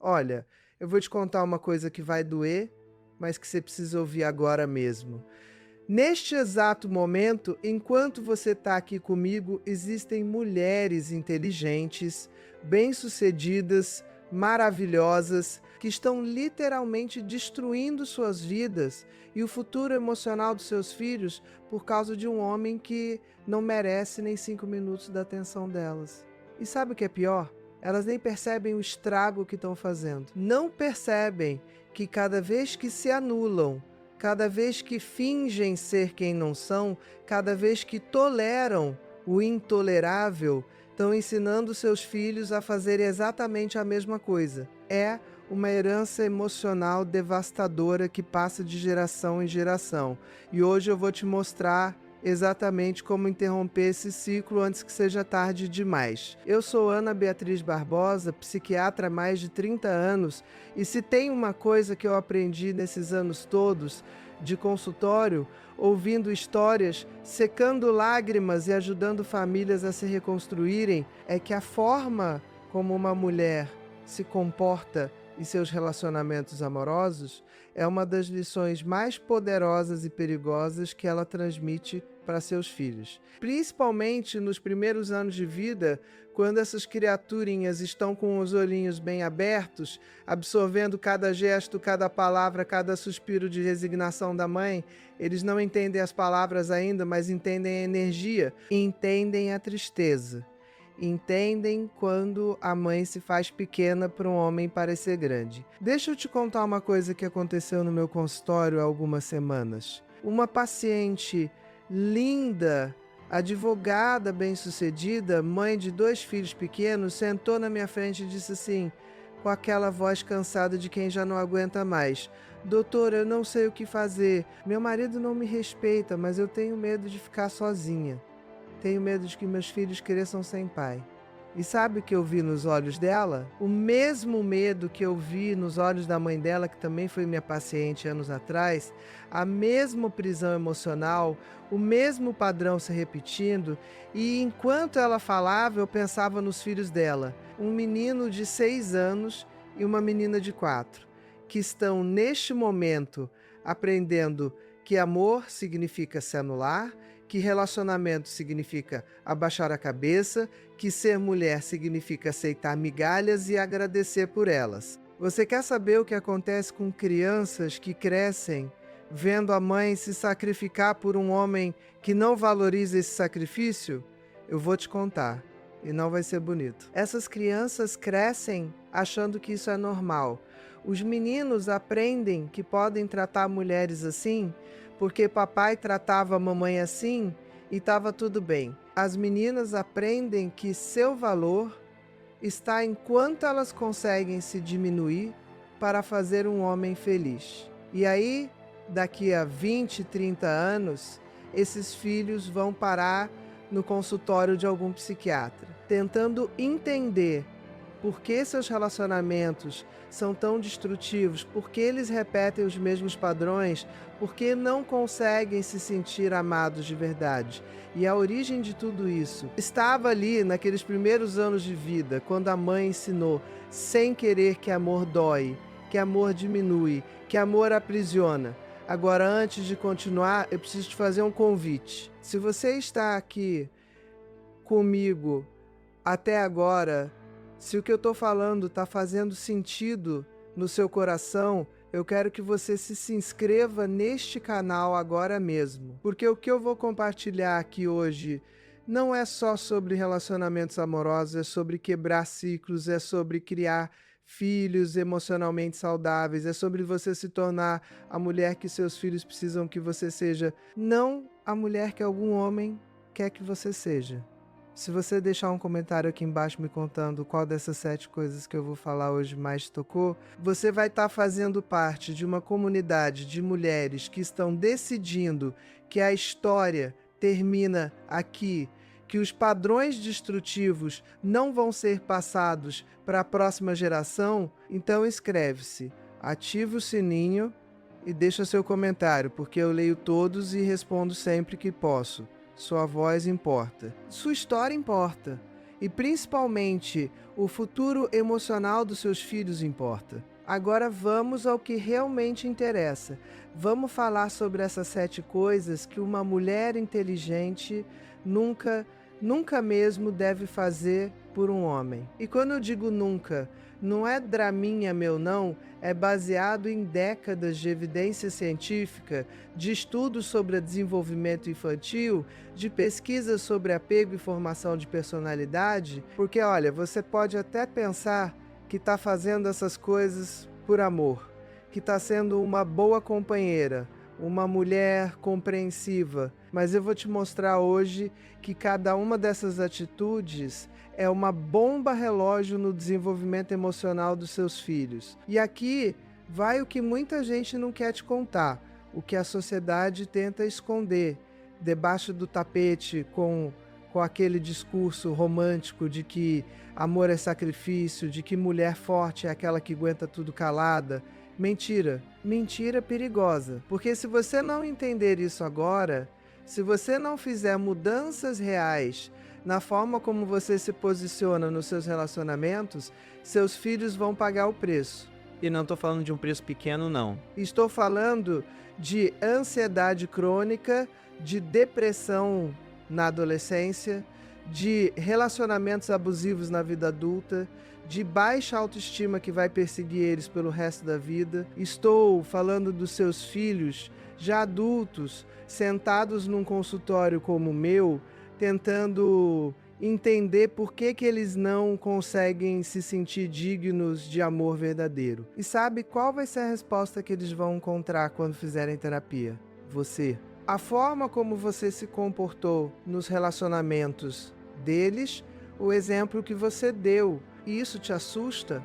Olha, eu vou te contar uma coisa que vai doer, mas que você precisa ouvir agora mesmo. Neste exato momento, enquanto você está aqui comigo, existem mulheres inteligentes, bem-sucedidas, maravilhosas, que estão literalmente destruindo suas vidas e o futuro emocional dos seus filhos por causa de um homem que não merece nem 5 minutos da atenção delas. E sabe o que é pior? Elas nem percebem o estrago que estão fazendo. Não percebem que cada vez que se anulam, cada vez que fingem ser quem não são, cada vez que toleram o intolerável, estão ensinando seus filhos a fazer exatamente a mesma coisa. É uma herança emocional devastadora que passa de geração em geração. E hoje eu vou te mostrar exatamente como interromper esse ciclo antes que seja tarde demais. Eu sou Ana Beatriz Barbosa, psiquiatra há mais de 30 anos, e se tem uma coisa que eu aprendi nesses anos todos de consultório, ouvindo histórias, secando lágrimas e ajudando famílias a se reconstruírem, é que a forma como uma mulher se comporta em seus relacionamentos amorosos é uma das lições mais poderosas e perigosas que ela transmite para seus filhos. Principalmente nos primeiros anos de vida, quando essas criaturinhas estão com os olhinhos bem abertos, absorvendo cada gesto, cada palavra, cada suspiro de resignação da mãe. Eles não entendem as palavras ainda, mas entendem a energia, entendem a tristeza. Entendem quando a mãe se faz pequena para um homem parecer grande. Deixa eu te contar uma coisa que aconteceu no meu consultório há algumas semanas. Uma paciente linda, advogada bem-sucedida, mãe de 2 filhos pequenos, sentou na minha frente e disse assim, com aquela voz cansada de quem já não aguenta mais: doutora, eu não sei o que fazer. Meu marido não me respeita, mas eu tenho medo de ficar sozinha. Tenho medo de que meus filhos cresçam sem pai. E sabe o que eu vi nos olhos dela? O mesmo medo que eu vi nos olhos da mãe dela, que também foi minha paciente anos atrás, a mesma prisão emocional, o mesmo padrão se repetindo, e enquanto ela falava, eu pensava nos filhos dela, um menino de 6 anos e uma menina de 4, que estão neste momento aprendendo que amor significa se anular, que relacionamento significa abaixar a cabeça, que ser mulher significa aceitar migalhas e agradecer por elas. Você quer saber o que acontece com crianças que crescem vendo a mãe se sacrificar por um homem que não valoriza esse sacrifício? Eu vou te contar, e não vai ser bonito. Essas crianças crescem achando que isso é normal. Os meninos aprendem que podem tratar mulheres assim, porque papai tratava a mamãe assim e estava tudo bem. As meninas aprendem que seu valor está em quanto elas conseguem se diminuir para fazer um homem feliz. E aí, daqui a 20, 30 anos, esses filhos vão parar no consultório de algum psiquiatra, tentando entender por que seus relacionamentos são tão destrutivos, por que eles repetem os mesmos padrões, por que não conseguem se sentir amados de verdade. E a origem de tudo isso estava ali naqueles primeiros anos de vida, quando a mãe ensinou, sem querer, que amor dói, que amor diminui, que amor aprisiona. Agora, antes de continuar, eu preciso te fazer um convite. Se você está aqui comigo até agora, se o que eu estou falando está fazendo sentido no seu coração, eu quero que você se inscreva neste canal agora mesmo. Porque o que eu vou compartilhar aqui hoje não é só sobre relacionamentos amorosos, é sobre quebrar ciclos, é sobre criar filhos emocionalmente saudáveis, é sobre você se tornar a mulher que seus filhos precisam que você seja, não a mulher que algum homem quer que você seja. Se você deixar um comentário aqui embaixo me contando qual dessas 7 coisas que eu vou falar hoje mais te tocou, você vai estar fazendo parte de uma comunidade de mulheres que estão decidindo que a história termina aqui, que os padrões destrutivos não vão ser passados para a próxima geração. Então inscreve-se, ativa o sininho e deixa seu comentário, porque eu leio todos e respondo sempre que posso. Sua voz importa. Sua história importa. E principalmente, o futuro emocional dos seus filhos importa. Agora vamos ao que realmente interessa. Vamos falar sobre essas 7 coisas que uma mulher inteligente nunca mesmo deve fazer por um homem. E quando eu digo nunca, não é draminha meu não, é baseado em décadas de evidência científica, de estudos sobre desenvolvimento infantil, de pesquisas sobre apego e formação de personalidade, porque olha, você pode até pensar que está fazendo essas coisas por amor, que está sendo uma boa companheira, uma mulher compreensiva, mas eu vou te mostrar hoje que cada uma dessas atitudes é uma bomba relógio no desenvolvimento emocional dos seus filhos. E aqui vai o que muita gente não quer te contar, o que a sociedade tenta esconder debaixo do tapete com aquele discurso romântico de que amor é sacrifício, de que mulher forte é aquela que aguenta tudo calada. Mentira, mentira perigosa, porque se você não entender isso agora, se você não fizer mudanças reais na forma como você se posiciona nos seus relacionamentos, seus filhos vão pagar o preço. E não tô falando de um preço pequeno, não. Estou falando de ansiedade crônica, de depressão na adolescência, de relacionamentos abusivos na vida adulta, de baixa autoestima que vai perseguir eles pelo resto da vida. Estou falando dos seus filhos, já adultos, sentados num consultório como o meu, tentando entender por que eles não conseguem se sentir dignos de amor verdadeiro. E sabe qual vai ser a resposta que eles vão encontrar quando fizerem terapia? Você. A forma como você se comportou nos relacionamentos deles, o exemplo que você deu, e isso te assusta?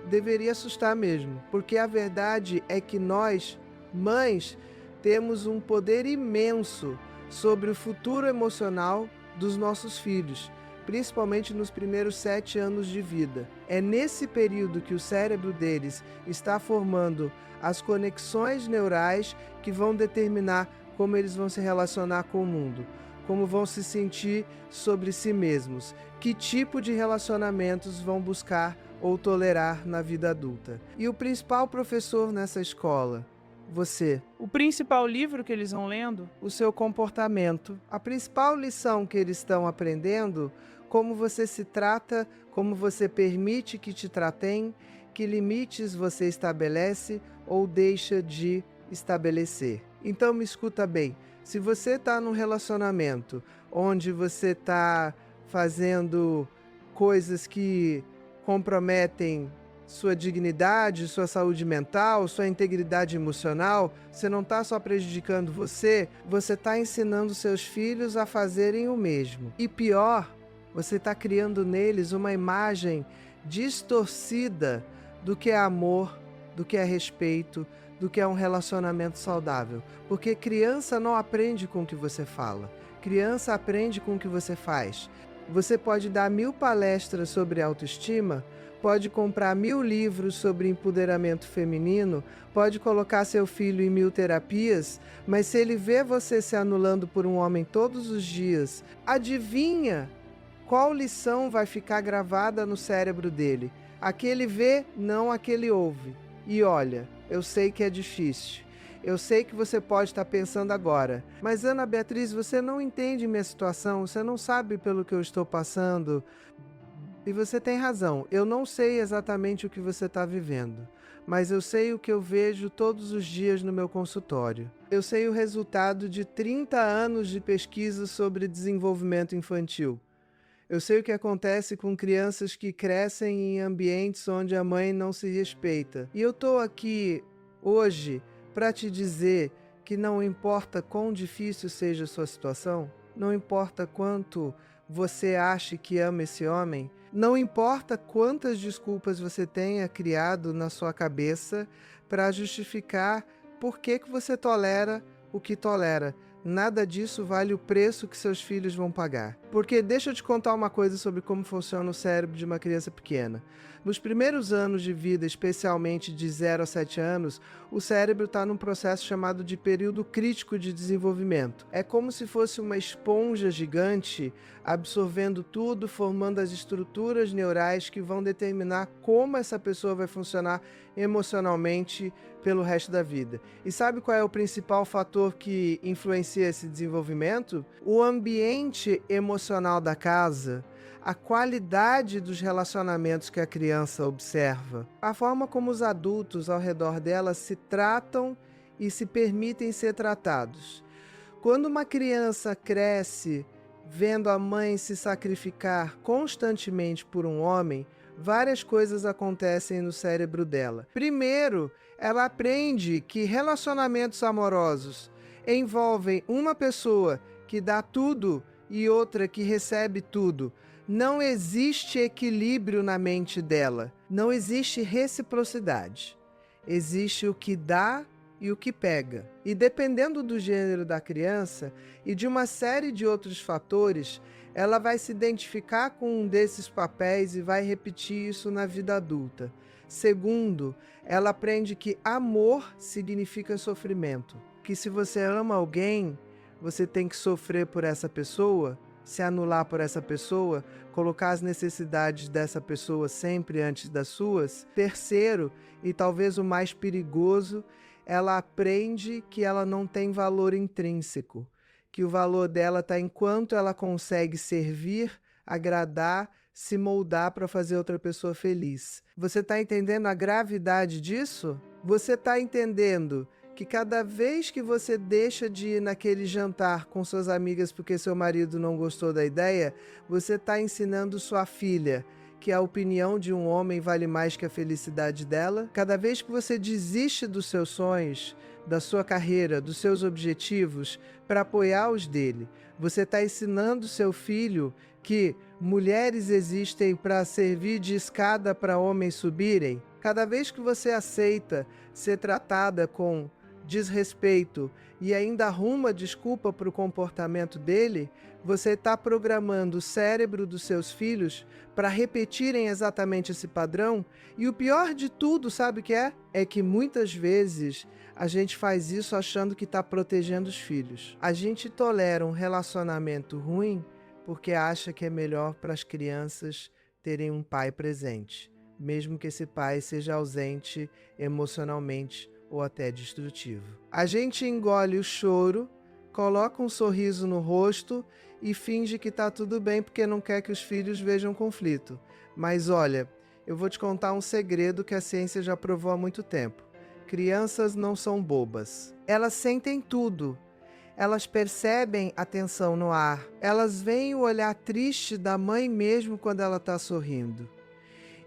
Deveria assustar mesmo, porque a verdade é que nós, mães, temos um poder imenso sobre o futuro emocional dos nossos filhos, principalmente nos primeiros 7 anos de vida. É nesse período que o cérebro deles está formando as conexões neurais que vão determinar como eles vão se relacionar com o mundo, como vão se sentir sobre si mesmos, que tipo de relacionamentos vão buscar ou tolerar na vida adulta. E o principal professor nessa escola? Você. O principal livro que eles vão lendo? O seu comportamento. A principal lição que eles estão aprendendo, como você se trata, como você permite que te tratem, que limites você estabelece ou deixa de estabelecer. Então me escuta bem, se você está num relacionamento onde você está fazendo coisas que comprometem sua dignidade, sua saúde mental, sua integridade emocional, você não está só prejudicando você está ensinando seus filhos a fazerem o mesmo. E pior, você está criando neles uma imagem distorcida do que é amor, do que é respeito, do que é um relacionamento saudável. Porque criança não aprende com o que você fala, criança aprende com o que você faz. Você pode dar 1000 palestras sobre autoestima, pode comprar 1000 livros sobre empoderamento feminino, pode colocar seu filho em 1000 terapias, mas se ele vê você se anulando por um homem todos os dias, adivinha qual lição vai ficar gravada no cérebro dele? Aquele vê, não aquele ouve. E olha, eu sei que é difícil. Eu sei que você pode estar pensando agora, mas Ana Beatriz, você não entende minha situação, você não sabe pelo que eu estou passando. E você tem razão, eu não sei exatamente o que você está vivendo, mas eu sei o que eu vejo todos os dias no meu consultório. Eu sei o resultado de 30 anos de pesquisa sobre desenvolvimento infantil. Eu sei o que acontece com crianças que crescem em ambientes onde a mãe não se respeita. E eu estou aqui hoje para te dizer que não importa quão difícil seja a sua situação, não importa quanto você ache que ama esse homem, não importa quantas desculpas você tenha criado na sua cabeça para justificar por que você tolera o que tolera. nada disso vale o preço que seus filhos vão pagar. Porque deixa eu te contar uma coisa sobre como funciona o cérebro de uma criança pequena. Nos primeiros anos de vida, especialmente de 0 a 7 anos, o cérebro está num processo chamado de período crítico de desenvolvimento. É como se fosse uma esponja gigante absorvendo tudo, formando as estruturas neurais que vão determinar como essa pessoa vai funcionar emocionalmente pelo resto da vida. E sabe qual é o principal fator que influencia esse desenvolvimento? O ambiente emocional da casa, a qualidade dos relacionamentos que a criança observa, a forma como os adultos ao redor dela se tratam e se permitem ser tratados. Quando uma criança cresce vendo a mãe se sacrificar constantemente por um homem, várias coisas acontecem no cérebro dela. Primeiro, ela aprende que relacionamentos amorosos envolvem uma pessoa que dá tudo e outra que recebe tudo. Não existe equilíbrio na mente dela. Não existe reciprocidade. Existe o que dá e o que pega. E dependendo do gênero da criança e de uma série de outros fatores, ela vai se identificar com um desses papéis e vai repetir isso na vida adulta. Segundo, ela aprende que amor significa sofrimento. Que se você ama alguém, você tem que sofrer por essa pessoa, se anular por essa pessoa, colocar as necessidades dessa pessoa sempre antes das suas. Terceiro, e talvez o mais perigoso, ela aprende que ela não tem valor intrínseco, que o valor dela está enquanto ela consegue servir, agradar, se moldar para fazer outra pessoa feliz. Você está entendendo a gravidade disso? Você está entendendo que cada vez que você deixa de ir naquele jantar com suas amigas porque seu marido não gostou da ideia, você está ensinando sua filha que a opinião de um homem vale mais que a felicidade dela? Cada vez que você desiste dos seus sonhos, da sua carreira, dos seus objetivos, para apoiar os dele, você está ensinando seu filho que mulheres existem para servir de escada para homens subirem? Cada vez que você aceita ser tratada com desrespeito e ainda arruma desculpa para o comportamento dele, você está programando o cérebro dos seus filhos para repetirem exatamente esse padrão. E o pior de tudo, sabe o que é? É que muitas vezes a gente faz isso achando que está protegendo os filhos. A gente tolera um relacionamento ruim porque acha que é melhor para as crianças terem um pai presente, mesmo que esse pai seja ausente emocionalmente ou até destrutivo. A gente engole o choro, coloca um sorriso no rosto e finge que tá tudo bem porque não quer que os filhos vejam conflito. Mas olha, eu vou te contar um segredo que a ciência já provou há muito tempo. Crianças não são bobas. Elas sentem tudo. Elas percebem a tensão no ar. Elas veem o olhar triste da mãe mesmo quando ela está sorrindo.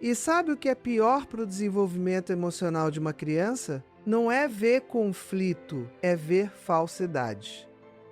E sabe o que é pior para o desenvolvimento emocional de uma criança? Não é ver conflito, é ver falsidade.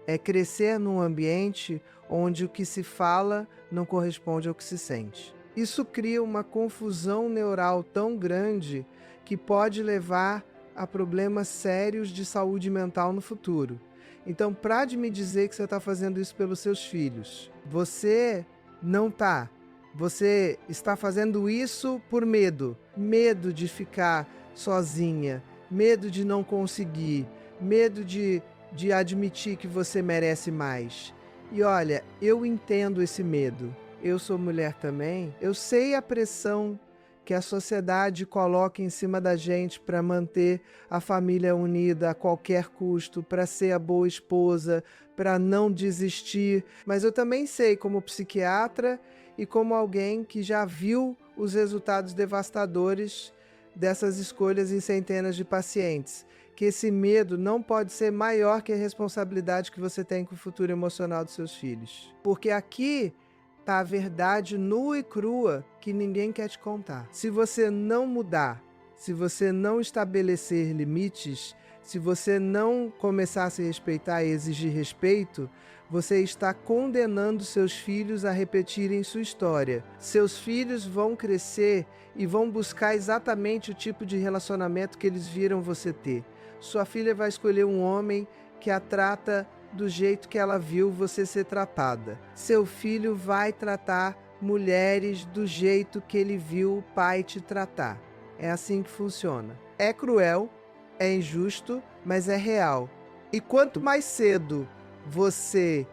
É crescer num ambiente onde o que se fala não corresponde ao que se sente. Isso cria uma confusão neural tão grande que pode levar a problemas sérios de saúde mental no futuro. Então, para de me dizer que você está fazendo isso pelos seus filhos. Você não está. Você está fazendo isso por medo. Medo de ficar sozinha. Medo de não conseguir, medo de admitir que você merece mais. E olha, eu entendo esse medo. Eu sou mulher também. Eu sei a pressão que a sociedade coloca em cima da gente para manter a família unida a qualquer custo, para ser a boa esposa, para não desistir. Mas eu também sei, como psiquiatra e como alguém que já viu os resultados devastadores dessas escolhas em centenas de pacientes, que esse medo não pode ser maior que a responsabilidade que você tem com o futuro emocional dos seus filhos. Porque aqui está a verdade nua e crua que ninguém quer te contar. Se você não mudar, se você não estabelecer limites, se você não começar a se respeitar e exigir respeito, você está condenando seus filhos a repetirem sua história. Seus filhos vão crescer e vão buscar exatamente o tipo de relacionamento que eles viram você ter. Sua filha vai escolher um homem que a trata do jeito que ela viu você ser tratada. Seu filho vai tratar mulheres do jeito que ele viu o pai te tratar. É assim que funciona. É cruel, é injusto, mas é real. E quanto mais cedo você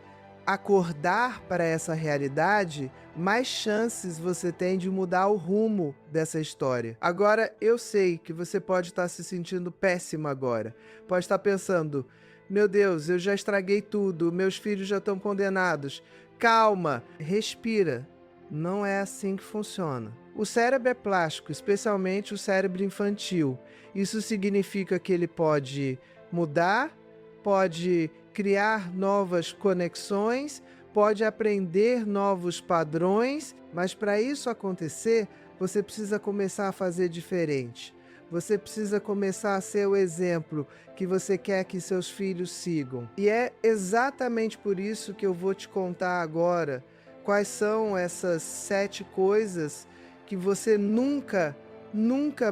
acordar para essa realidade, mais chances você tem de mudar o rumo dessa história. Agora, eu sei que você pode estar se sentindo péssimo agora. Pode estar pensando, meu Deus, eu já estraguei tudo, meus filhos já estão condenados. Calma, respira. Não é assim que funciona. O cérebro é plástico, especialmente o cérebro infantil. Isso significa que ele pode mudar, pode criar novas conexões, pode aprender novos padrões, mas para isso acontecer, você precisa começar a fazer diferente. Você precisa começar a ser o exemplo que você quer que seus filhos sigam. E é exatamente por isso que eu vou te contar agora quais são essas 7 coisas que você nunca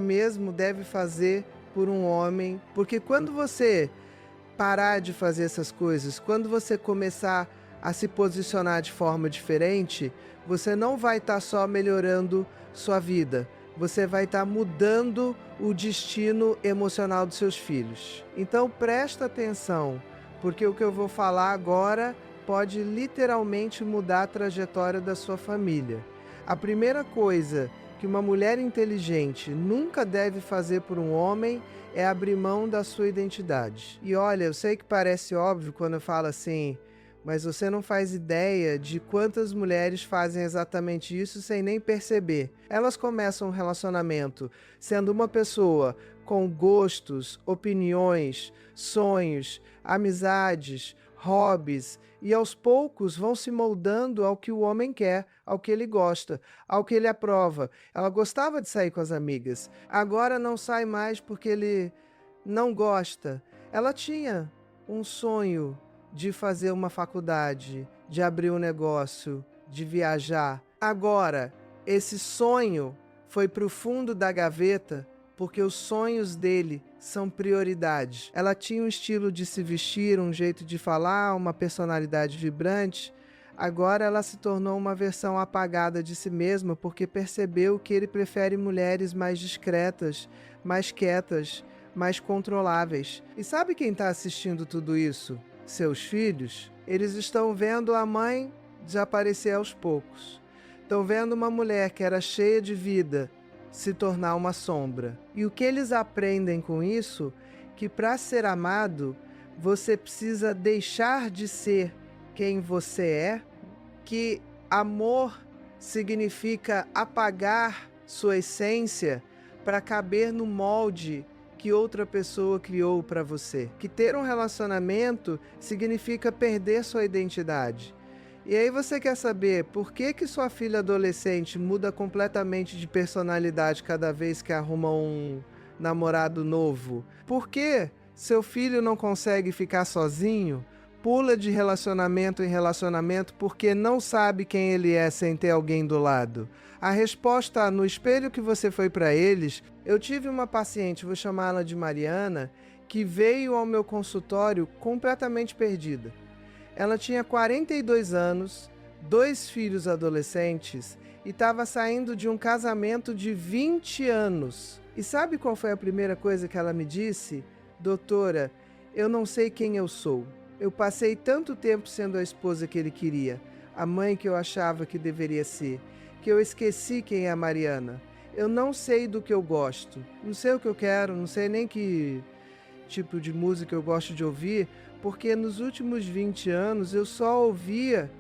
mesmo deve fazer por um homem, porque quando você parar de fazer essas coisas, quando você começar a se posicionar de forma diferente, você não vai estar só melhorando sua vida, você vai estar mudando o destino emocional dos seus filhos. Então presta atenção, porque o que eu vou falar agora pode literalmente mudar a trajetória da sua família. A primeira coisa que uma mulher inteligente nunca deve fazer por um homem é abrir mão da sua identidade. E olha, eu sei que parece óbvio quando eu falo assim, mas você não faz ideia de quantas mulheres fazem exatamente isso sem nem perceber. Elas começam um relacionamento sendo uma pessoa com gostos, opiniões, sonhos, amizades, hobbies, e aos poucos vão se moldando ao que o homem quer, ao que ele gosta, ao que ele aprova. Ela gostava de sair com as amigas, agora não sai mais porque ele não gosta. Ela tinha um sonho de fazer uma faculdade, de abrir um negócio, de viajar. Agora, esse sonho foi para o fundo da gaveta porque os sonhos dele são prioridade. Ela tinha um estilo de se vestir, um jeito de falar, uma personalidade vibrante. Agora ela se tornou uma versão apagada de si mesma porque percebeu que ele prefere mulheres mais discretas, mais quietas, mais controláveis. E sabe quem está assistindo tudo isso? Seus filhos. Eles estão vendo a mãe desaparecer aos poucos. Estão vendo uma mulher que era cheia de vida se tornar uma sombra. E o que eles aprendem com isso? Que para ser amado, você precisa deixar de ser quem você é, que amor significa apagar sua essência para caber no molde que outra pessoa criou para você. Que ter um relacionamento significa perder sua identidade. E aí você quer saber por que sua filha adolescente muda completamente de personalidade cada vez que arruma um namorado novo? Por que seu filho não consegue ficar sozinho? Pula de relacionamento em relacionamento porque não sabe quem ele é sem ter alguém do lado. A resposta no espelho que você foi para eles. Eu tive uma paciente, vou chamá-la de Mariana, que veio ao meu consultório completamente perdida. Ela tinha 42 anos, 2 filhos adolescentes e estava saindo de um casamento de 20 anos. E sabe qual foi a primeira coisa que ela me disse? Doutora, eu não sei quem eu sou. Eu passei tanto tempo sendo a esposa que ele queria, a mãe que eu achava que deveria ser, que eu esqueci quem é a Mariana. Eu não sei do que eu gosto, não sei o que eu quero, não sei nem que tipo de música eu gosto de ouvir, porque nos últimos 20 anos eu só ouvia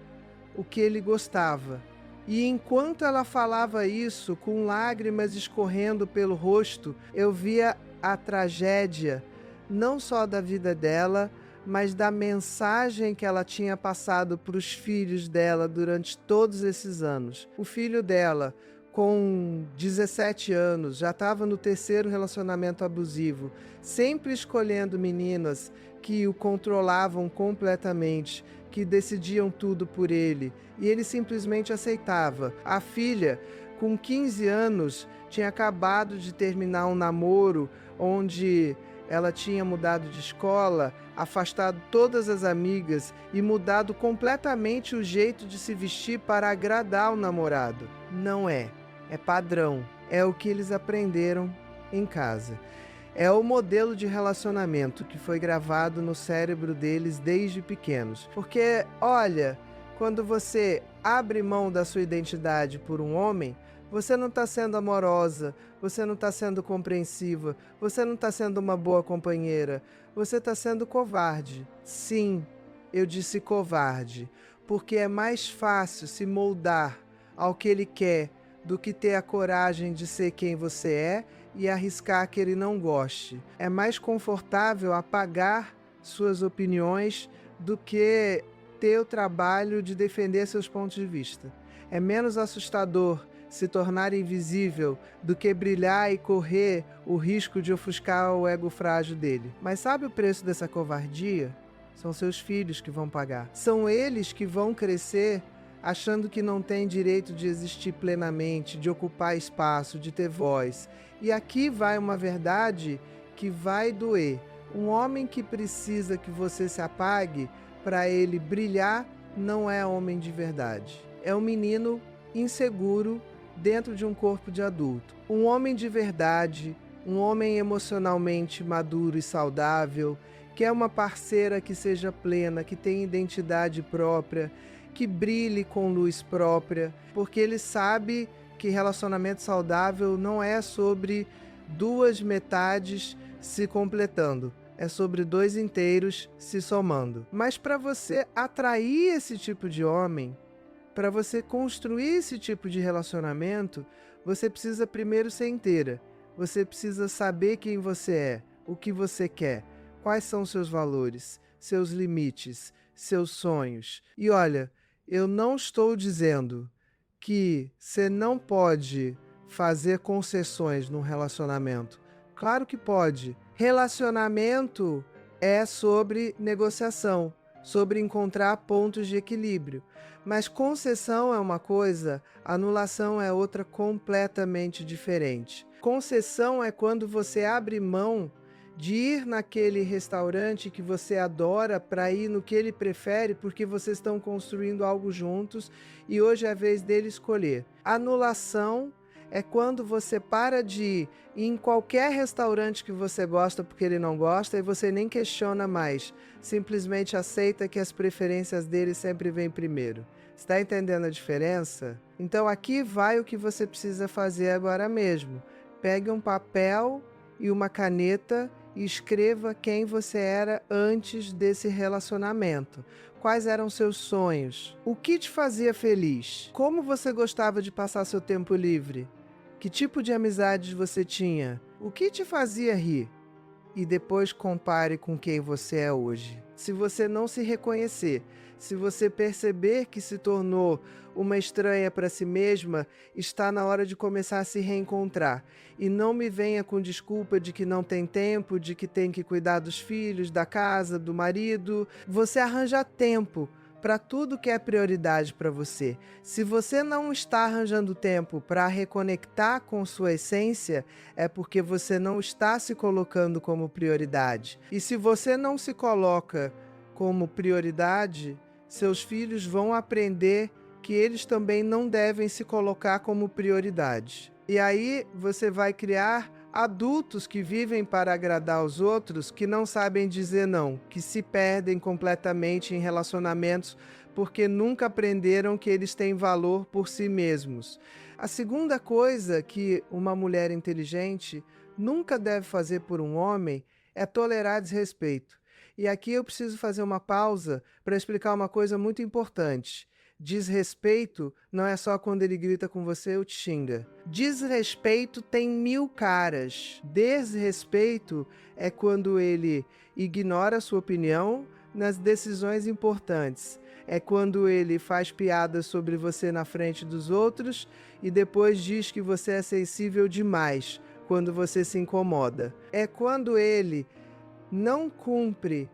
o que ele gostava. E enquanto ela falava isso, com lágrimas escorrendo pelo rosto, eu via a tragédia, não só da vida dela, mas da mensagem que ela tinha passado para os filhos dela durante todos esses anos. O filho dela, com 17 anos, já estava no 3º relacionamento abusivo, sempre escolhendo meninas que o controlavam completamente, que decidiam tudo por ele, e ele simplesmente aceitava. A filha, com 15 anos, tinha acabado de terminar um namoro onde ela tinha mudado de escola, afastado todas as amigas e mudado completamente o jeito de se vestir para agradar o namorado. Não é. É padrão. É o que eles aprenderam em casa. É o modelo de relacionamento que foi gravado no cérebro deles desde pequenos. Porque, olha, quando você abre mão da sua identidade por um homem, você não está sendo amorosa, você não está sendo compreensiva, você não está sendo uma boa companheira, você está sendo covarde. Sim, eu disse covarde, porque é mais fácil se moldar ao que ele quer do que ter a coragem de ser quem você é e arriscar que ele não goste. É mais confortável apagar suas opiniões do que ter o trabalho de defender seus pontos de vista. É menos assustador se tornar invisível do que brilhar e correr o risco de ofuscar o ego frágil dele. Mas sabe o preço dessa covardia? São seus filhos que vão pagar. São eles que vão crescer achando que não têm direito de existir plenamente, de ocupar espaço, de ter voz. E aqui vai uma verdade que vai doer. Um homem que precisa que você se apague para ele brilhar não é homem de verdade. É um menino inseguro dentro de um corpo de adulto. Um homem de verdade, um homem emocionalmente maduro e saudável, que é uma parceira que seja plena, que tenha identidade própria, que brilhe com luz própria, porque ele sabe que relacionamento saudável não é sobre duas metades se completando, é sobre dois inteiros se somando. Mas para você atrair esse tipo de homem, para você construir esse tipo de relacionamento, você precisa primeiro ser inteira. Você precisa saber quem você é, o que você quer, quais são seus valores, seus limites, seus sonhos. E olha, eu não estou dizendo que você não pode fazer concessões num relacionamento. Claro que pode. Relacionamento é sobre negociação, sobre encontrar pontos de equilíbrio. Mas concessão é uma coisa, anulação é outra completamente diferente. Concessão é quando você abre mão de ir naquele restaurante que você adora para ir no que ele prefere, porque vocês estão construindo algo juntos e hoje é a vez dele escolher. Anulação é quando você para de ir em qualquer restaurante que você gosta porque ele não gosta e você nem questiona mais, simplesmente aceita que as preferências dele sempre vêm primeiro. Está entendendo a diferença? Então aqui vai o que você precisa fazer agora mesmo. Pegue um papel e uma caneta e escreva quem você era antes desse relacionamento. Quais eram seus sonhos? O que te fazia feliz? Como você gostava de passar seu tempo livre? Que tipo de amizades você tinha? O que te fazia rir? E depois compare com quem você é hoje. Se você não se reconhecer, se você perceber que se tornou uma estranha para si mesma, está na hora de começar a se reencontrar. E não me venha com desculpa de que não tem tempo, de que tem que cuidar dos filhos, da casa, do marido. Você arranja tempo para tudo que é prioridade para você. Se você não está arranjando tempo para reconectar com sua essência, é porque você não está se colocando como prioridade. E se você não se coloca como prioridade, seus filhos vão aprender que eles também não devem se colocar como prioridade. E aí você vai criar adultos que vivem para agradar os outros, que não sabem dizer não, que se perdem completamente em relacionamentos porque nunca aprenderam que eles têm valor por si mesmos. A segunda coisa que uma mulher inteligente nunca deve fazer por um homem é tolerar desrespeito. E aqui eu preciso fazer uma pausa para explicar uma coisa muito importante. Desrespeito não é só quando ele grita com você ou te xinga. Desrespeito tem 1000 caras. Desrespeito é quando ele ignora a sua opinião nas decisões importantes. É quando ele faz piadas sobre você na frente dos outros e depois diz que você é sensível demais quando você se incomoda. É quando ele não cumpre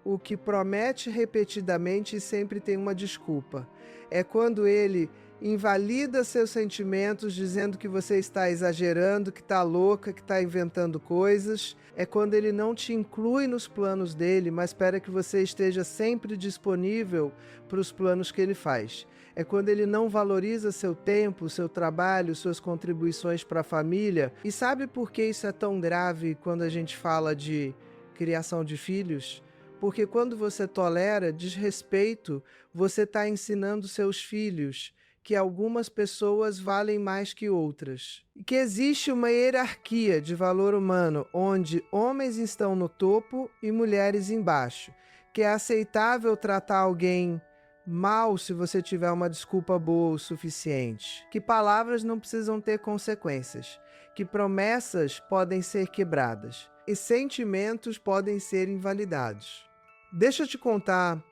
o que promete repetidamente e sempre tem uma desculpa. É quando ele invalida seus sentimentos, dizendo que você está exagerando, que está louca, que está inventando coisas. É quando ele não te inclui nos planos dele, mas espera que você esteja sempre disponível para os planos que ele faz. É quando ele não valoriza seu tempo, seu trabalho, suas contribuições para a família. E sabe por que isso é tão grave quando a gente fala de criação de filhos? Porque quando você tolera desrespeito, você está ensinando seus filhos que algumas pessoas valem mais que outras. E que existe uma hierarquia de valor humano, onde homens estão no topo e mulheres embaixo. Que é aceitável tratar alguém mal se você tiver uma desculpa boa o suficiente. Que palavras não precisam ter consequências. Que promessas podem ser quebradas. E sentimentos podem ser invalidados. Deixa eu te contar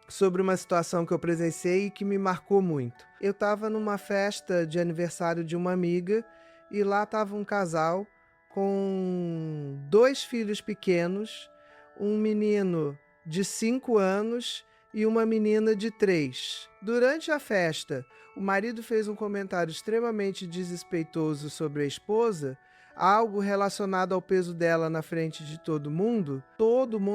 sobre uma situação que eu presenciei e que me marcou muito. Eu estava numa festa de aniversário de uma amiga e lá estava um casal com 2 filhos pequenos, um menino de 5 anos e uma menina de 3. Durante a festa, o marido fez um comentário extremamente desrespeitoso sobre a esposa, algo relacionado ao peso dela na frente de todo mundo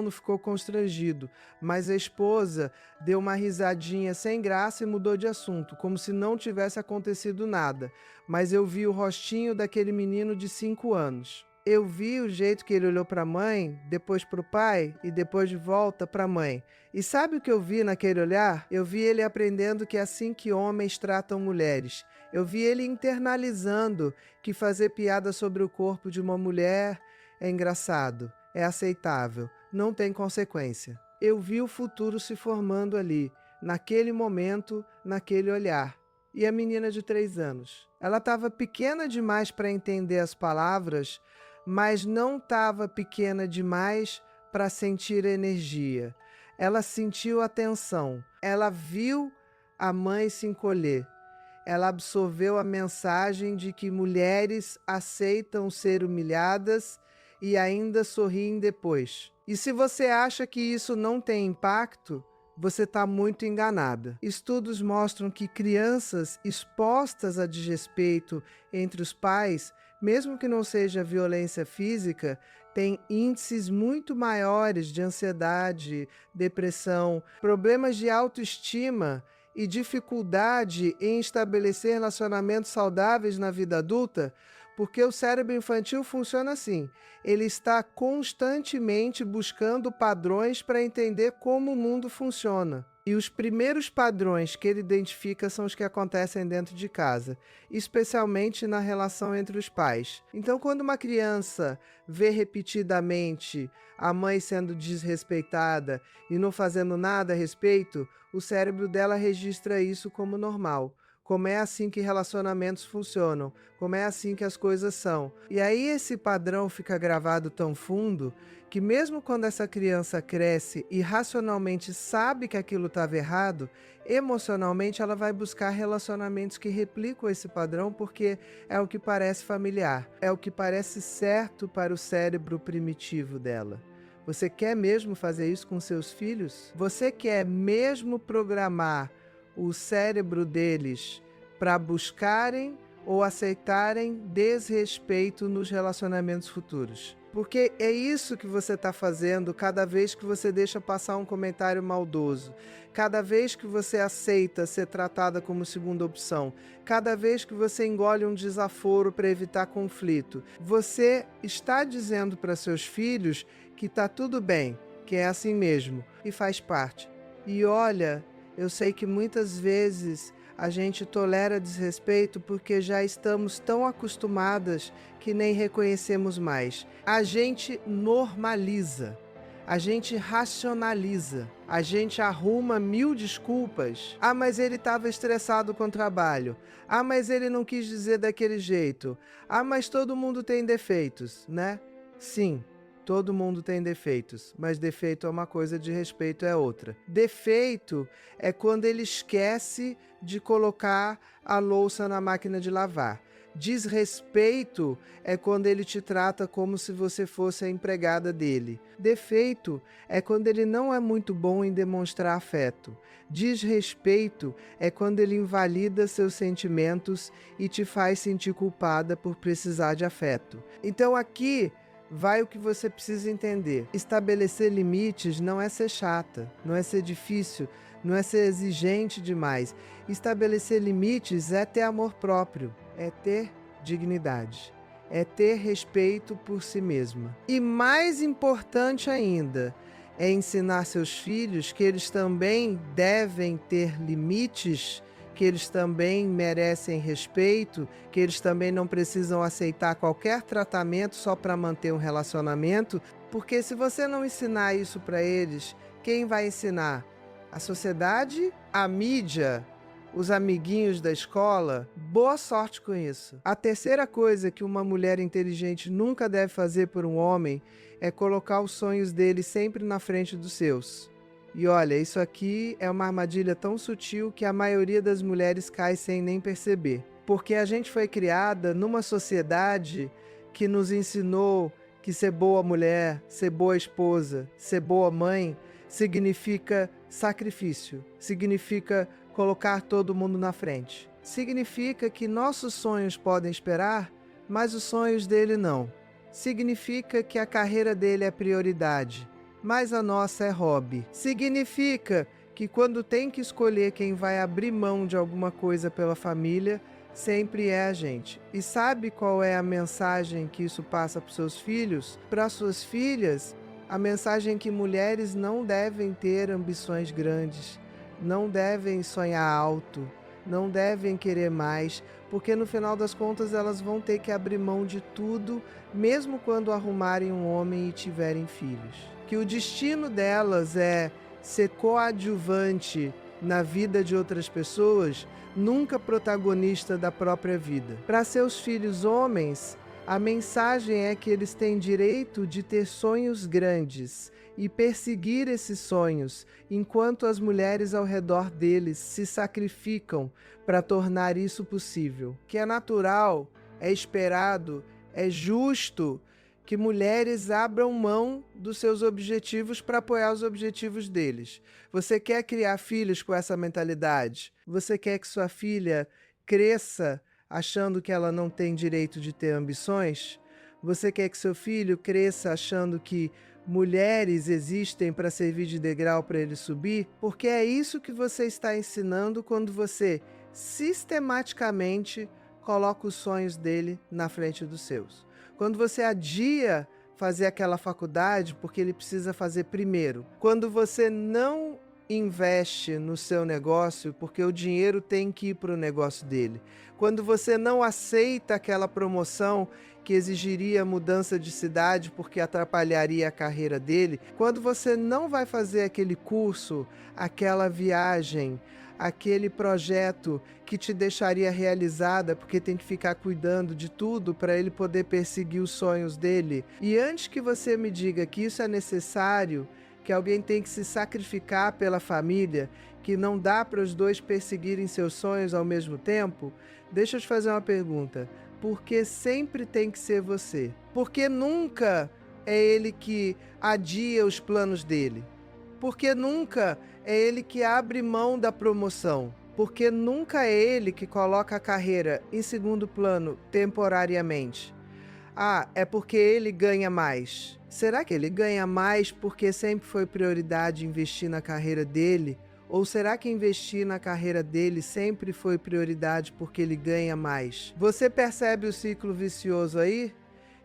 ficou constrangido, mas a esposa deu uma risadinha sem graça e mudou de assunto, como se não tivesse acontecido nada. Mas eu vi o rostinho daquele menino de 5 anos. Eu vi o jeito que ele olhou para a mãe, depois para o pai e depois de volta para a mãe. E sabe o que eu vi naquele olhar? Eu vi ele aprendendo que é assim que homens tratam mulheres. Eu vi ele internalizando que fazer piada sobre o corpo de uma mulher é engraçado, é aceitável, não tem consequência. Eu vi o futuro se formando ali, naquele momento, naquele olhar. E a menina de 3 anos? Ela estava pequena demais para entender as palavras, mas não estava pequena demais para sentir energia. Ela sentiu a tensão, ela viu a mãe se encolher. Ela absorveu a mensagem de que mulheres aceitam ser humilhadas e ainda sorriem depois. E se você acha que isso não tem impacto, você está muito enganada. Estudos mostram que crianças expostas a desrespeito entre os pais, mesmo que não seja violência física, têm índices muito maiores de ansiedade, depressão, problemas de autoestima e dificuldade em estabelecer relacionamentos saudáveis na vida adulta, porque o cérebro infantil funciona assim. Ele está constantemente buscando padrões para entender como o mundo funciona. E os primeiros padrões que ele identifica são os que acontecem dentro de casa, especialmente na relação entre os pais. Então, quando uma criança vê repetidamente a mãe sendo desrespeitada e não fazendo nada a respeito, o cérebro dela registra isso como normal. Como é assim que relacionamentos funcionam, como é assim que as coisas são. E aí esse padrão fica gravado tão fundo que mesmo quando essa criança cresce e racionalmente sabe que aquilo estava errado, emocionalmente ela vai buscar relacionamentos que replicam esse padrão porque é o que parece familiar, é o que parece certo para o cérebro primitivo dela. Você quer mesmo fazer isso com seus filhos? Você quer mesmo programar o cérebro deles para buscarem ou aceitarem desrespeito nos relacionamentos futuros? Porque é isso que você está fazendo cada vez que você deixa passar um comentário maldoso, cada vez que você aceita ser tratada como segunda opção, cada vez que você engole um desaforo para evitar conflito. Você está dizendo para seus filhos que está tudo bem, que é assim mesmo e faz parte. E olha, eu sei que muitas vezes a gente tolera desrespeito porque já estamos tão acostumadas que nem reconhecemos mais. A gente normaliza, a gente racionaliza, a gente arruma 1000 desculpas. Ah, mas ele estava estressado com o trabalho. Ah, mas ele não quis dizer daquele jeito. Ah, mas todo mundo tem defeitos, né? Sim. Todo mundo tem defeitos, mas defeito é uma coisa, de respeito é outra. Defeito é quando ele esquece de colocar a louça na máquina de lavar. Desrespeito é quando ele te trata como se você fosse a empregada dele. Defeito é quando ele não é muito bom em demonstrar afeto. Desrespeito é quando ele invalida seus sentimentos e te faz sentir culpada por precisar de afeto. Então aqui vai o que você precisa entender. Estabelecer limites não é ser chata, não é ser difícil, não é ser exigente demais. Estabelecer limites é ter amor próprio, é ter dignidade, é ter respeito por si mesma. E mais importante ainda, é ensinar seus filhos que eles também devem ter limites, que eles também merecem respeito, que eles também não precisam aceitar qualquer tratamento só para manter um relacionamento, porque se você não ensinar isso para eles, quem vai ensinar? A sociedade? A mídia? Os amiguinhos da escola? Boa sorte com isso. A terceira coisa que uma mulher inteligente nunca deve fazer por um homem é colocar os sonhos dele sempre na frente dos seus. E olha, isso aqui é uma armadilha tão sutil que a maioria das mulheres cai sem nem perceber. Porque a gente foi criada numa sociedade que nos ensinou que ser boa mulher, ser boa esposa, ser boa mãe significa sacrifício, significa colocar todo mundo na frente. Significa que nossos sonhos podem esperar, mas os sonhos dele não. Significa que a carreira dele é prioridade, mas a nossa é hobby. Significa que quando tem que escolher quem vai abrir mão de alguma coisa pela família, sempre é a gente. E sabe qual é a mensagem que isso passa para os seus filhos? Para suas filhas, a mensagem é que mulheres não devem ter ambições grandes, não devem sonhar alto, não devem querer mais, porque no final das contas elas vão ter que abrir mão de tudo, mesmo quando arrumarem um homem e tiverem filhos. Que o destino delas é ser coadjuvante na vida de outras pessoas, nunca protagonista da própria vida. Para seus filhos homens, a mensagem é que eles têm direito de ter sonhos grandes e perseguir esses sonhos, enquanto as mulheres ao redor deles se sacrificam para tornar isso possível. Que é natural, é esperado, é justo que mulheres abram mão dos seus objetivos para apoiar os objetivos deles. Você quer criar filhos com essa mentalidade? Você quer que sua filha cresça achando que ela não tem direito de ter ambições? Você quer que seu filho cresça achando que mulheres existem para servir de degrau para ele subir? Porque é isso que você está ensinando quando você sistematicamente coloca os sonhos dele na frente dos seus. Quando você adia fazer aquela faculdade porque ele precisa fazer primeiro. Quando você não investe no seu negócio porque o dinheiro tem que ir para o negócio dele. Quando você não aceita aquela promoção que exigiria mudança de cidade porque atrapalharia a carreira dele. Quando você não vai fazer aquele curso, aquela viagem, aquele projeto que te deixaria realizada porque tem que ficar cuidando de tudo para ele poder perseguir os sonhos dele. E antes que você me diga que isso é necessário, que alguém tem que se sacrificar pela família, que não dá para os dois perseguirem seus sonhos ao mesmo tempo, deixa eu te fazer uma pergunta. Por que sempre tem que ser você? Porque nunca é ele que adia os planos dele? Porque nunca é ele que abre mão da promoção? Porque nunca é ele que coloca a carreira em segundo plano temporariamente? Ah, é porque ele ganha mais. Será que ele ganha mais porque sempre foi prioridade investir na carreira dele? Ou será que investir na carreira dele sempre foi prioridade porque ele ganha mais? Você percebe o ciclo vicioso aí?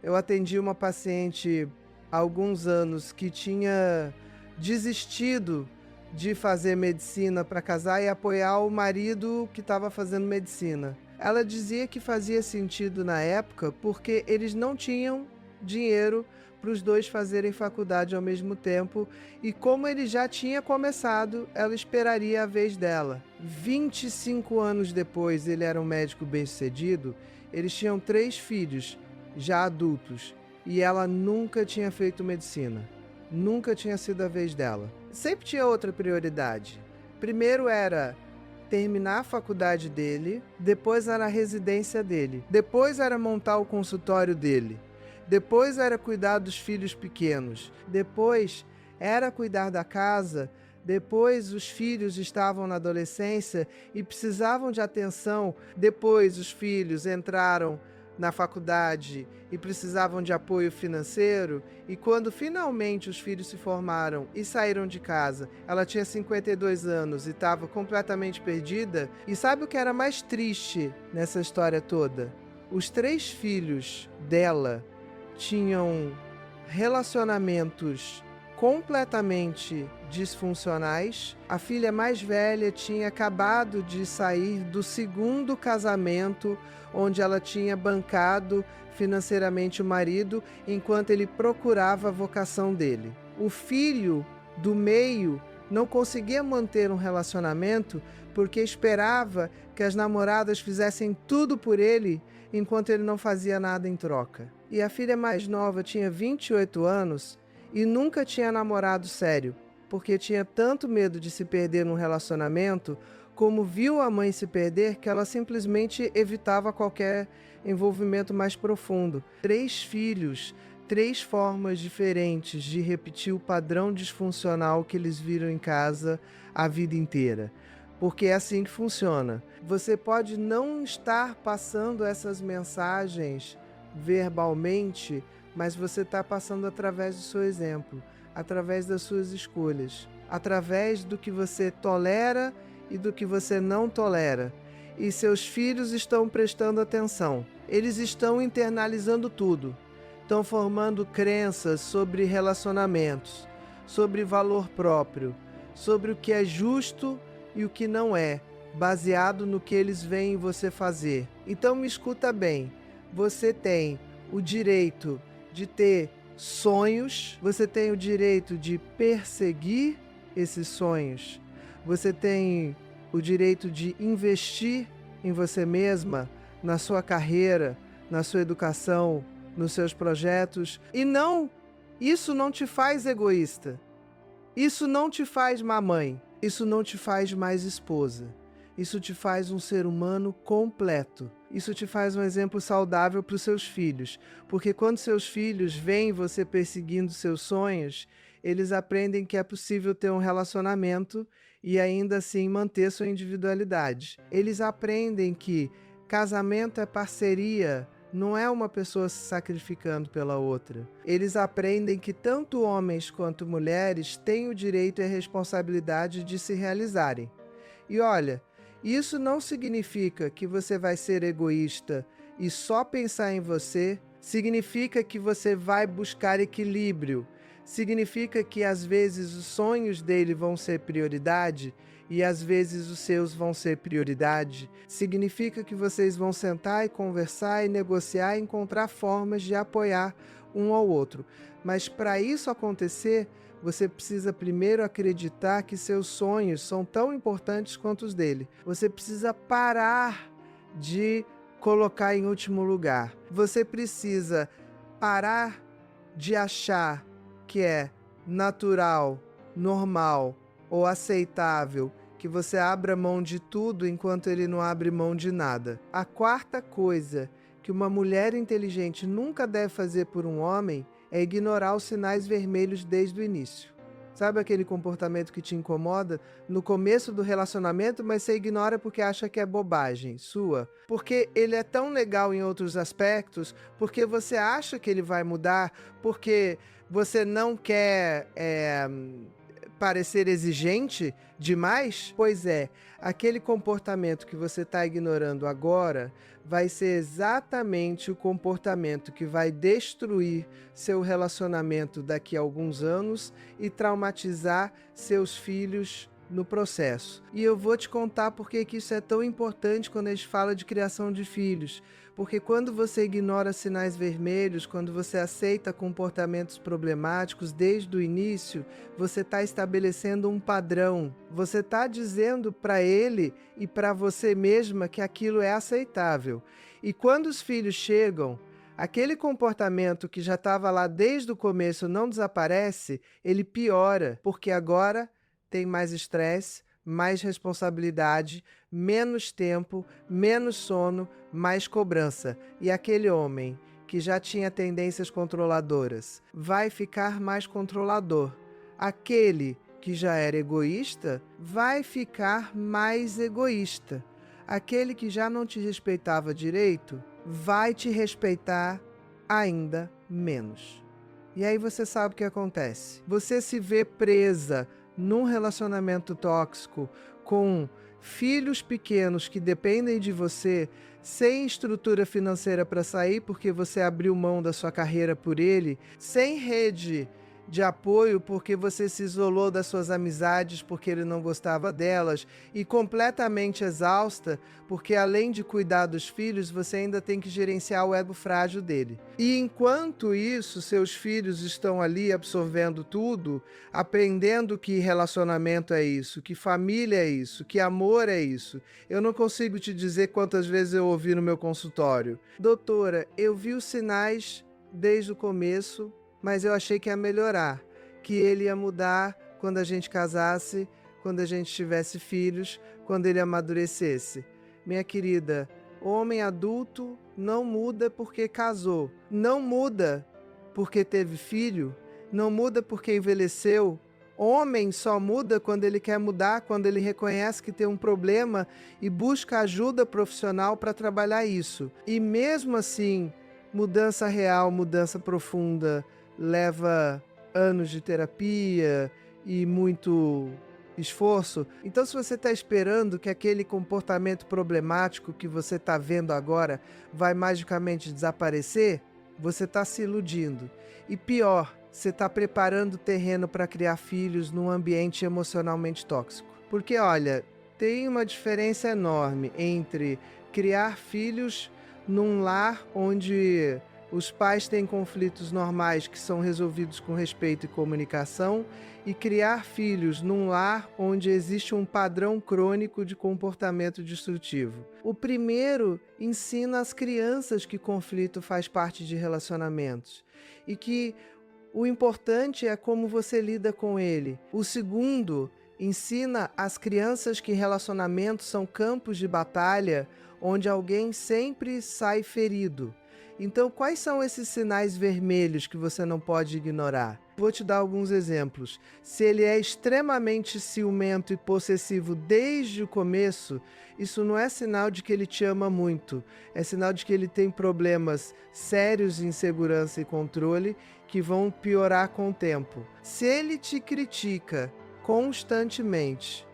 Eu atendi uma paciente há alguns anos que tinha desistido de fazer medicina para casar e apoiar o marido que estava fazendo medicina. Ela dizia que fazia sentido na época porque eles não tinham dinheiro para os dois fazerem faculdade ao mesmo tempo, e como ele já tinha começado, ela esperaria a vez dela. 25 anos depois, ele era um médico bem-sucedido, eles tinham 3 filhos, já adultos, e ela nunca tinha feito medicina. Nunca tinha sido a vez dela. Sempre tinha outra prioridade. Primeiro era terminar a faculdade dele, depois era a residência dele, depois era montar o consultório dele, depois era cuidar dos filhos pequenos, depois era cuidar da casa, depois os filhos estavam na adolescência e precisavam de atenção, depois os filhos entraram na faculdade e precisavam de apoio financeiro, e quando finalmente os filhos se formaram e saíram de casa, ela tinha 52 anos e estava completamente perdida. E sabe o que era mais triste nessa história toda? Os 3 filhos dela tinham relacionamentos completamente disfuncionais. A filha mais velha tinha acabado de sair do 2º casamento, onde ela tinha bancado financeiramente o marido enquanto ele procurava a vocação dele. O filho do meio não conseguia manter um relacionamento porque esperava que as namoradas fizessem tudo por ele enquanto ele não fazia nada em troca. E a filha mais nova tinha 28 anos e nunca tinha namorado sério, porque tinha tanto medo de se perder num relacionamento, como viu a mãe se perder, que ela simplesmente evitava qualquer envolvimento mais profundo. 3 filhos, 3 formas diferentes de repetir o padrão disfuncional que eles viram em casa a vida inteira. Porque é assim que funciona. Você pode não estar passando essas mensagens verbalmente, mas você está passando através do seu exemplo, através das suas escolhas, através do que você tolera e do que você não tolera. E seus filhos estão prestando atenção. Eles estão internalizando tudo. Estão formando crenças sobre relacionamentos, sobre valor próprio, sobre o que é justo e o que não é, baseado no que eles veem você fazer. Então me escuta bem. Você tem o direito de ter sonhos, você tem o direito de perseguir esses sonhos, você tem o direito de investir em você mesma, na sua carreira, na sua educação, nos seus projetos. E não, isso não te faz egoísta, isso não te faz mamãe, isso não te faz mais esposa. Isso te faz um ser humano completo. Isso te faz um exemplo saudável para os seus filhos. Porque quando seus filhos veem você perseguindo seus sonhos, eles aprendem que é possível ter um relacionamento e ainda assim manter sua individualidade. Eles aprendem que casamento é parceria, não é uma pessoa se sacrificando pela outra. Eles aprendem que tanto homens quanto mulheres têm o direito e a responsabilidade de se realizarem. E olha, isso não significa que você vai ser egoísta e só pensar em você, significa que você vai buscar equilíbrio, significa que às vezes os sonhos dele vão ser prioridade e às vezes os seus vão ser prioridade, significa que vocês vão sentar e conversar e negociar e encontrar formas de apoiar um ao outro. Mas para isso acontecer, você precisa primeiro acreditar que seus sonhos são tão importantes quanto os dele. Você precisa parar de colocar em último lugar. Você precisa parar de achar que é natural, normal ou aceitável que você abra mão de tudo enquanto ele não abre mão de nada. A 4ª coisa que uma mulher inteligente nunca deve fazer por um homem é ignorar os sinais vermelhos desde o início. Sabe aquele comportamento que te incomoda no começo do relacionamento, mas você ignora porque acha que é bobagem sua? Porque ele é tão legal em outros aspectos, porque você acha que ele vai mudar, porque você não quer parecer exigente demais? Pois é, aquele comportamento que você está ignorando agora vai ser exatamente o comportamento que vai destruir seu relacionamento daqui a alguns anos e traumatizar seus filhos no processo. E eu vou te contar por que isso é tão importante quando a gente fala de criação de filhos. Porque quando você ignora sinais vermelhos, quando você aceita comportamentos problemáticos desde o início, você está estabelecendo um padrão. Você está dizendo para ele e para você mesma que aquilo é aceitável. E quando os filhos chegam, aquele comportamento que já estava lá desde o começo não desaparece, ele piora, porque agora tem mais estresse, mais responsabilidade, menos tempo, menos sono, mais cobrança. E aquele homem que já tinha tendências controladoras vai ficar mais controlador. Aquele que já era egoísta vai ficar mais egoísta. Aquele que já não te respeitava direito vai te respeitar ainda menos. E aí você sabe o que acontece. Você se vê presa num relacionamento tóxico com filhos pequenos que dependem de você, sem estrutura financeira para sair porque você abriu mão da sua carreira por ele, sem rede de apoio porque você se isolou das suas amizades porque ele não gostava delas, e completamente exausta porque, além de cuidar dos filhos, você ainda tem que gerenciar o ego frágil dele. E enquanto isso, seus filhos estão ali absorvendo tudo, aprendendo que relacionamento é isso, que família é isso, que amor é isso. Eu não consigo te dizer quantas vezes eu ouvi no meu consultório: doutora, eu vi os sinais desde o começo, mas eu achei que ia melhorar, que ele ia mudar quando a gente casasse, quando a gente tivesse filhos, quando ele amadurecesse. Minha querida, homem adulto não muda porque casou, não muda porque teve filho, não muda porque envelheceu. Homem só muda quando ele quer mudar, quando ele reconhece que tem um problema e busca ajuda profissional para trabalhar isso. E mesmo assim, mudança real, mudança profunda, leva anos de terapia e muito esforço. Então, se você está esperando que aquele comportamento problemático que você está vendo agora vai magicamente desaparecer, você está se iludindo. E pior, você está preparando o terreno para criar filhos num ambiente emocionalmente tóxico. Porque, olha, tem uma diferença enorme entre criar filhos num lar onde os pais têm conflitos normais que são resolvidos com respeito e comunicação, e criar filhos num lar onde existe um padrão crônico de comportamento destrutivo. O primeiro ensina às crianças que conflito faz parte de relacionamentos e que o importante é como você lida com ele. O segundo ensina às crianças que relacionamentos são campos de batalha onde alguém sempre sai ferido. Então, quais são esses sinais vermelhos que você não pode ignorar? Vou te dar alguns exemplos. Se ele é extremamente ciumento e possessivo desde o começo, isso não é sinal de que ele te ama muito. É sinal de que ele tem problemas sérios de insegurança e controle que vão piorar com o tempo. Se ele te critica constantemente,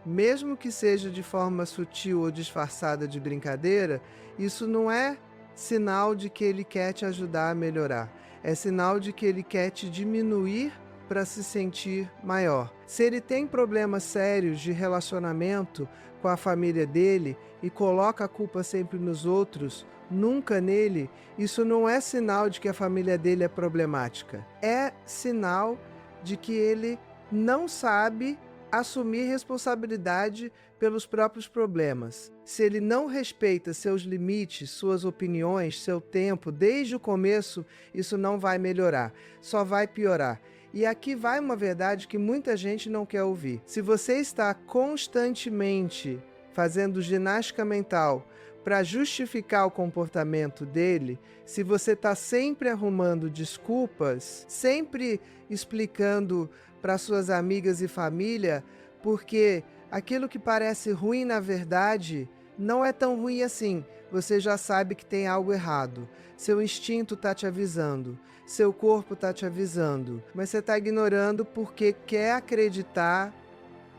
mesmo que seja de forma sutil ou disfarçada de brincadeira, isso não é sinal de que ele quer te ajudar a melhorar. É sinal de que ele quer te diminuir para se sentir maior. Se ele tem problemas sérios de relacionamento com a família dele e coloca a culpa sempre nos outros, nunca nele, isso não é sinal de que a família dele é problemática. É sinal de que ele não sabe assumir responsabilidade pelos próprios problemas. Se ele não respeita seus limites, suas opiniões, seu tempo, desde o começo, isso não vai melhorar, só vai piorar. E aqui vai uma verdade que muita gente não quer ouvir. Se você está constantemente fazendo ginástica mental para justificar o comportamento dele, se você está sempre arrumando desculpas, sempre explicando para suas amigas e família, porque aquilo que parece ruim na verdade não é tão ruim assim. Você já sabe que tem algo errado. Seu instinto está te avisando, seu corpo está te avisando, mas você está ignorando porque quer acreditar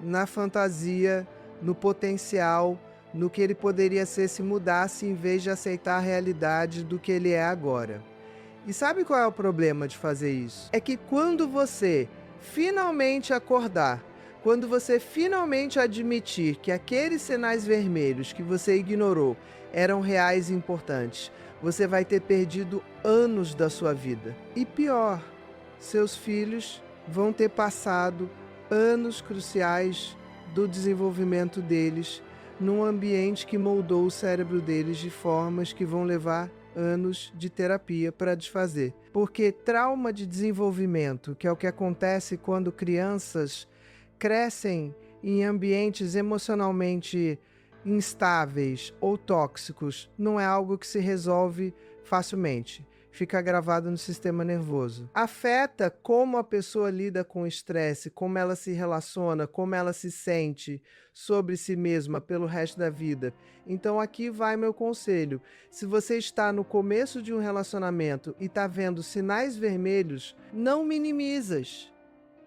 na fantasia, no potencial, no que ele poderia ser se mudasse em vez de aceitar a realidade do que ele é agora. E sabe qual é o problema de fazer isso? É que quando você finalmente acordar, quando você finalmente admitir que aqueles sinais vermelhos que você ignorou eram reais e importantes, você vai ter perdido anos da sua vida. E pior, seus filhos vão ter passado anos cruciais do desenvolvimento deles num ambiente que moldou o cérebro deles de formas que vão levar anos de terapia para desfazer. Porque trauma de desenvolvimento, que é o que acontece quando crianças crescem em ambientes emocionalmente instáveis ou tóxicos não é algo que se resolve facilmente. Fica gravado no sistema nervoso. Afeta como a pessoa lida com o estresse, como ela se relaciona, como ela se sente sobre si mesma pelo resto da vida. Então aqui vai meu conselho. Se você está no começo de um relacionamento e está vendo sinais vermelhos, não minimizas,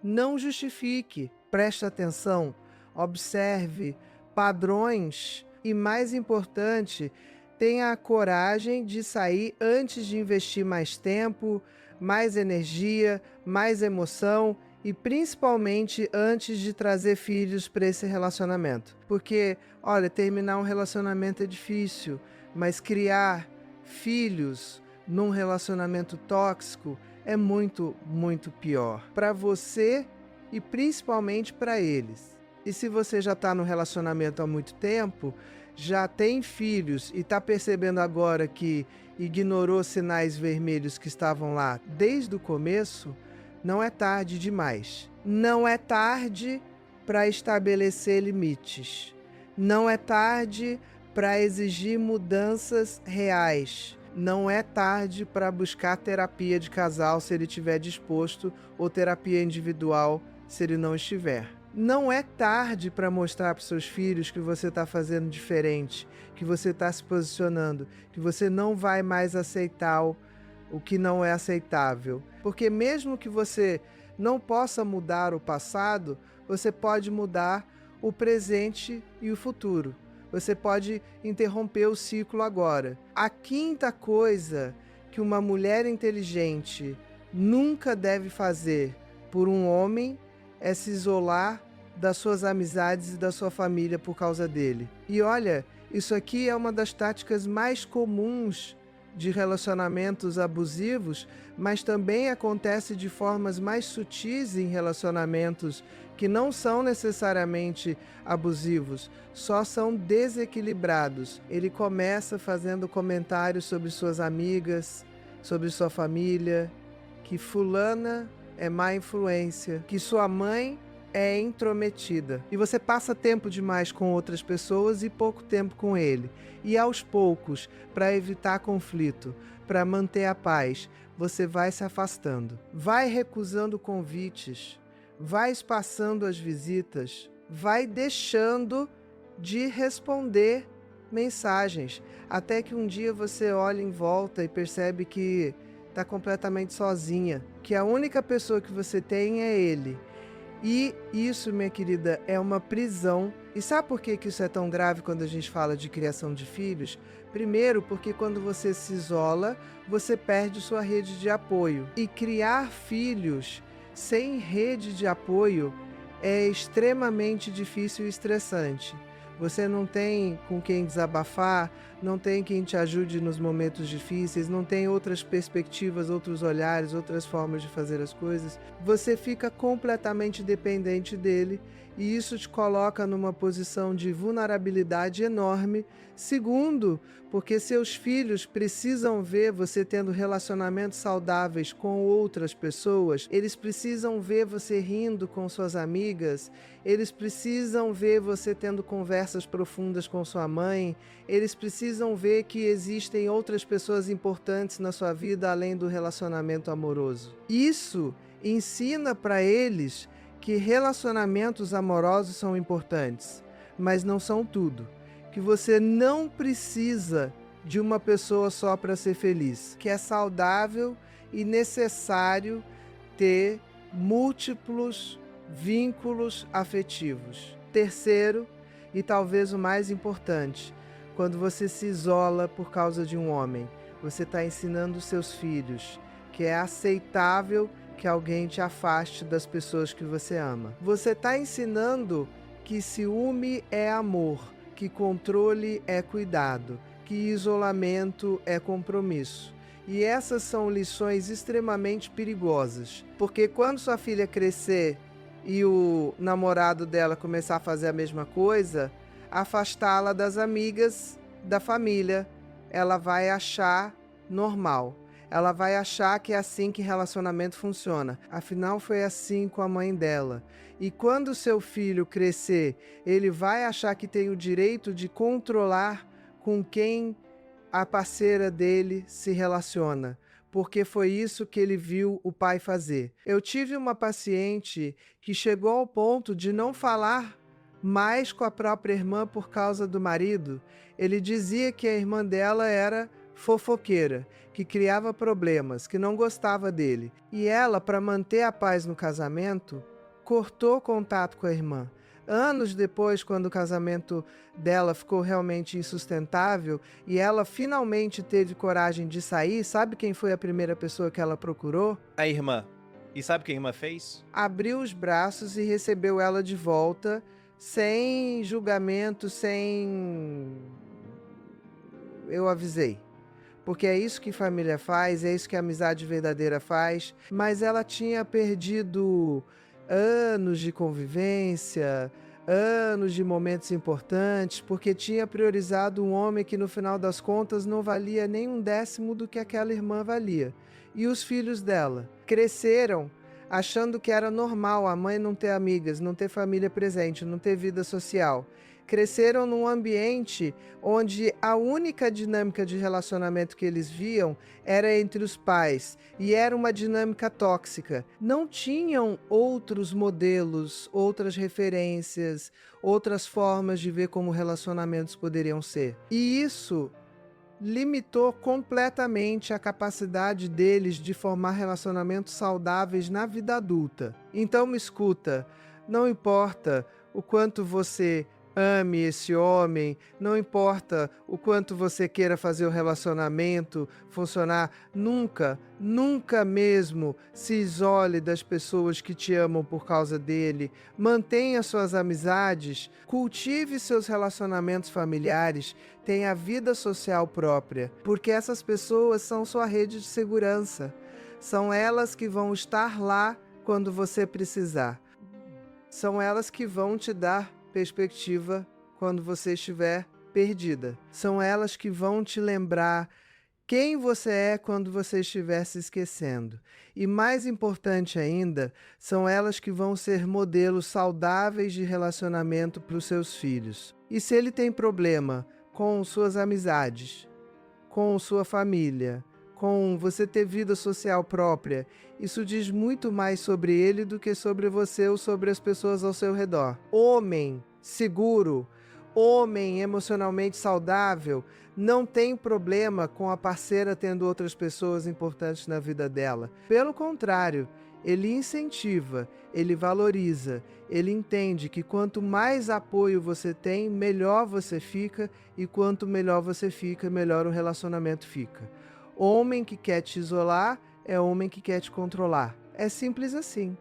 não justifique, preste atenção, observe padrões e, mais importante, tenha a coragem de sair antes de investir mais tempo, mais energia, mais emoção e principalmente antes de trazer filhos para esse relacionamento. Porque, olha, terminar um relacionamento é difícil, mas criar filhos num relacionamento tóxico é muito, muito pior para você e principalmente para eles. E se você já está no relacionamento há muito tempo, já tem filhos e está percebendo agora que ignorou sinais vermelhos que estavam lá desde o começo, não é tarde demais. Não é tarde para estabelecer limites. Não é tarde para exigir mudanças reais. Não é tarde para buscar terapia de casal se ele estiver disposto ou terapia individual se ele não estiver. Não é tarde para mostrar para os seus filhos que você está fazendo diferente, que você está se posicionando, que você não vai mais aceitar o que não é aceitável. Porque mesmo que você não possa mudar o passado, você pode mudar o presente e o futuro. Você pode interromper o ciclo agora. A quinta coisa que uma mulher inteligente nunca deve fazer por um homem é se isolar das suas amizades e da sua família por causa dele. E olha, isso aqui é uma das táticas mais comuns de relacionamentos abusivos, mas também acontece de formas mais sutis em relacionamentos que não são necessariamente abusivos, só são desequilibrados. Ele começa fazendo comentários sobre suas amigas, sobre sua família, que fulana é má influência, que sua mãe é intrometida. E você passa tempo demais com outras pessoas e pouco tempo com ele. E aos poucos, para evitar conflito, para manter a paz, você vai se afastando. Vai recusando convites, vai espaçando as visitas, vai deixando de responder mensagens, até que um dia você olha em volta e percebe que está completamente sozinha, que a única pessoa que você tem é ele. E isso, minha querida, é uma prisão. E sabe por que isso é tão grave quando a gente fala de criação de filhos? Primeiro, porque quando você se isola, você perde sua rede de apoio. E criar filhos sem rede de apoio é extremamente difícil e estressante. Você não tem com quem desabafar, não tem quem te ajude nos momentos difíceis, não tem outras perspectivas, outros olhares, outras formas de fazer as coisas. Você fica completamente dependente dele e isso te coloca numa posição de vulnerabilidade enorme. Segundo, porque seus filhos precisam ver você tendo relacionamentos saudáveis com outras pessoas, eles precisam ver você rindo com suas amigas, eles precisam ver você tendo conversas profundas com sua mãe, eles precisam ver que existem outras pessoas importantes na sua vida além do relacionamento amoroso. Isso ensina para eles que relacionamentos amorosos são importantes, mas não são tudo. Que você não precisa de uma pessoa só para ser feliz, que é saudável e necessário ter múltiplos vínculos afetivos. Terceiro, e talvez o mais importante, quando você se isola por causa de um homem, você está ensinando seus filhos que é aceitável que alguém te afaste das pessoas que você ama. Você está ensinando que ciúme é amor, que controle é cuidado, que isolamento é compromisso. E essas são lições extremamente perigosas, porque quando sua filha crescer e o namorado dela começar a fazer a mesma coisa, afastá-la das amigas, da família, ela vai achar normal. Ela vai achar que é assim que relacionamento funciona. Afinal, foi assim com a mãe dela. E quando seu filho crescer, ele vai achar que tem o direito de controlar com quem a parceira dele se relaciona, porque foi isso que ele viu o pai fazer. Eu tive uma paciente que chegou ao ponto de não falar mais com a própria irmã por causa do marido. Ele dizia que a irmã dela era fofoqueira, que criava problemas, que não gostava dele. E ela, para manter a paz no casamento, cortou contato com a irmã. Anos depois, quando o casamento dela ficou realmente insustentável e ela finalmente teve coragem de sair, sabe quem foi a primeira pessoa que ela procurou? A irmã. E sabe o que a irmã fez? Abriu os braços e recebeu ela de volta, sem julgamento, sem... Eu avisei. Porque é isso que família faz, é isso que a amizade verdadeira faz. Mas ela tinha perdido anos de convivência, anos de momentos importantes, porque tinha priorizado um homem que no final das contas não valia nem um décimo do que aquela irmã valia. E os filhos dela cresceram achando que era normal a mãe não ter amigas, não ter família presente, não ter vida social. Cresceram num ambiente onde a única dinâmica de relacionamento que eles viam era entre os pais, e era uma dinâmica tóxica. Não tinham outros modelos, outras referências, outras formas de ver como relacionamentos poderiam ser. E isso limitou completamente a capacidade deles de formar relacionamentos saudáveis na vida adulta. Então me escuta, não importa o quanto você ame esse homem, não importa o quanto você queira fazer o relacionamento funcionar, nunca, nunca mesmo se isole das pessoas que te amam por causa dele. Mantenha suas amizades, cultive seus relacionamentos familiares, tenha vida social própria, porque essas pessoas são sua rede de segurança. São elas que vão estar lá quando você precisar. São elas que vão te dar perspectiva quando você estiver perdida. São elas que vão te lembrar quem você é quando você estiver se esquecendo. E mais importante ainda, são elas que vão ser modelos saudáveis de relacionamento para os seus filhos. E se ele tem problema com suas amizades, com sua família, com você ter vida social própria, isso diz muito mais sobre ele do que sobre você ou sobre as pessoas ao seu redor. Homem seguro, homem emocionalmente saudável, não tem problema com a parceira tendo outras pessoas importantes na vida dela. Pelo contrário, ele incentiva, ele valoriza, ele entende que quanto mais apoio você tem, melhor você fica, e quanto melhor você fica, melhor o relacionamento fica. Homem que quer te isolar é homem que quer te controlar. É simples assim.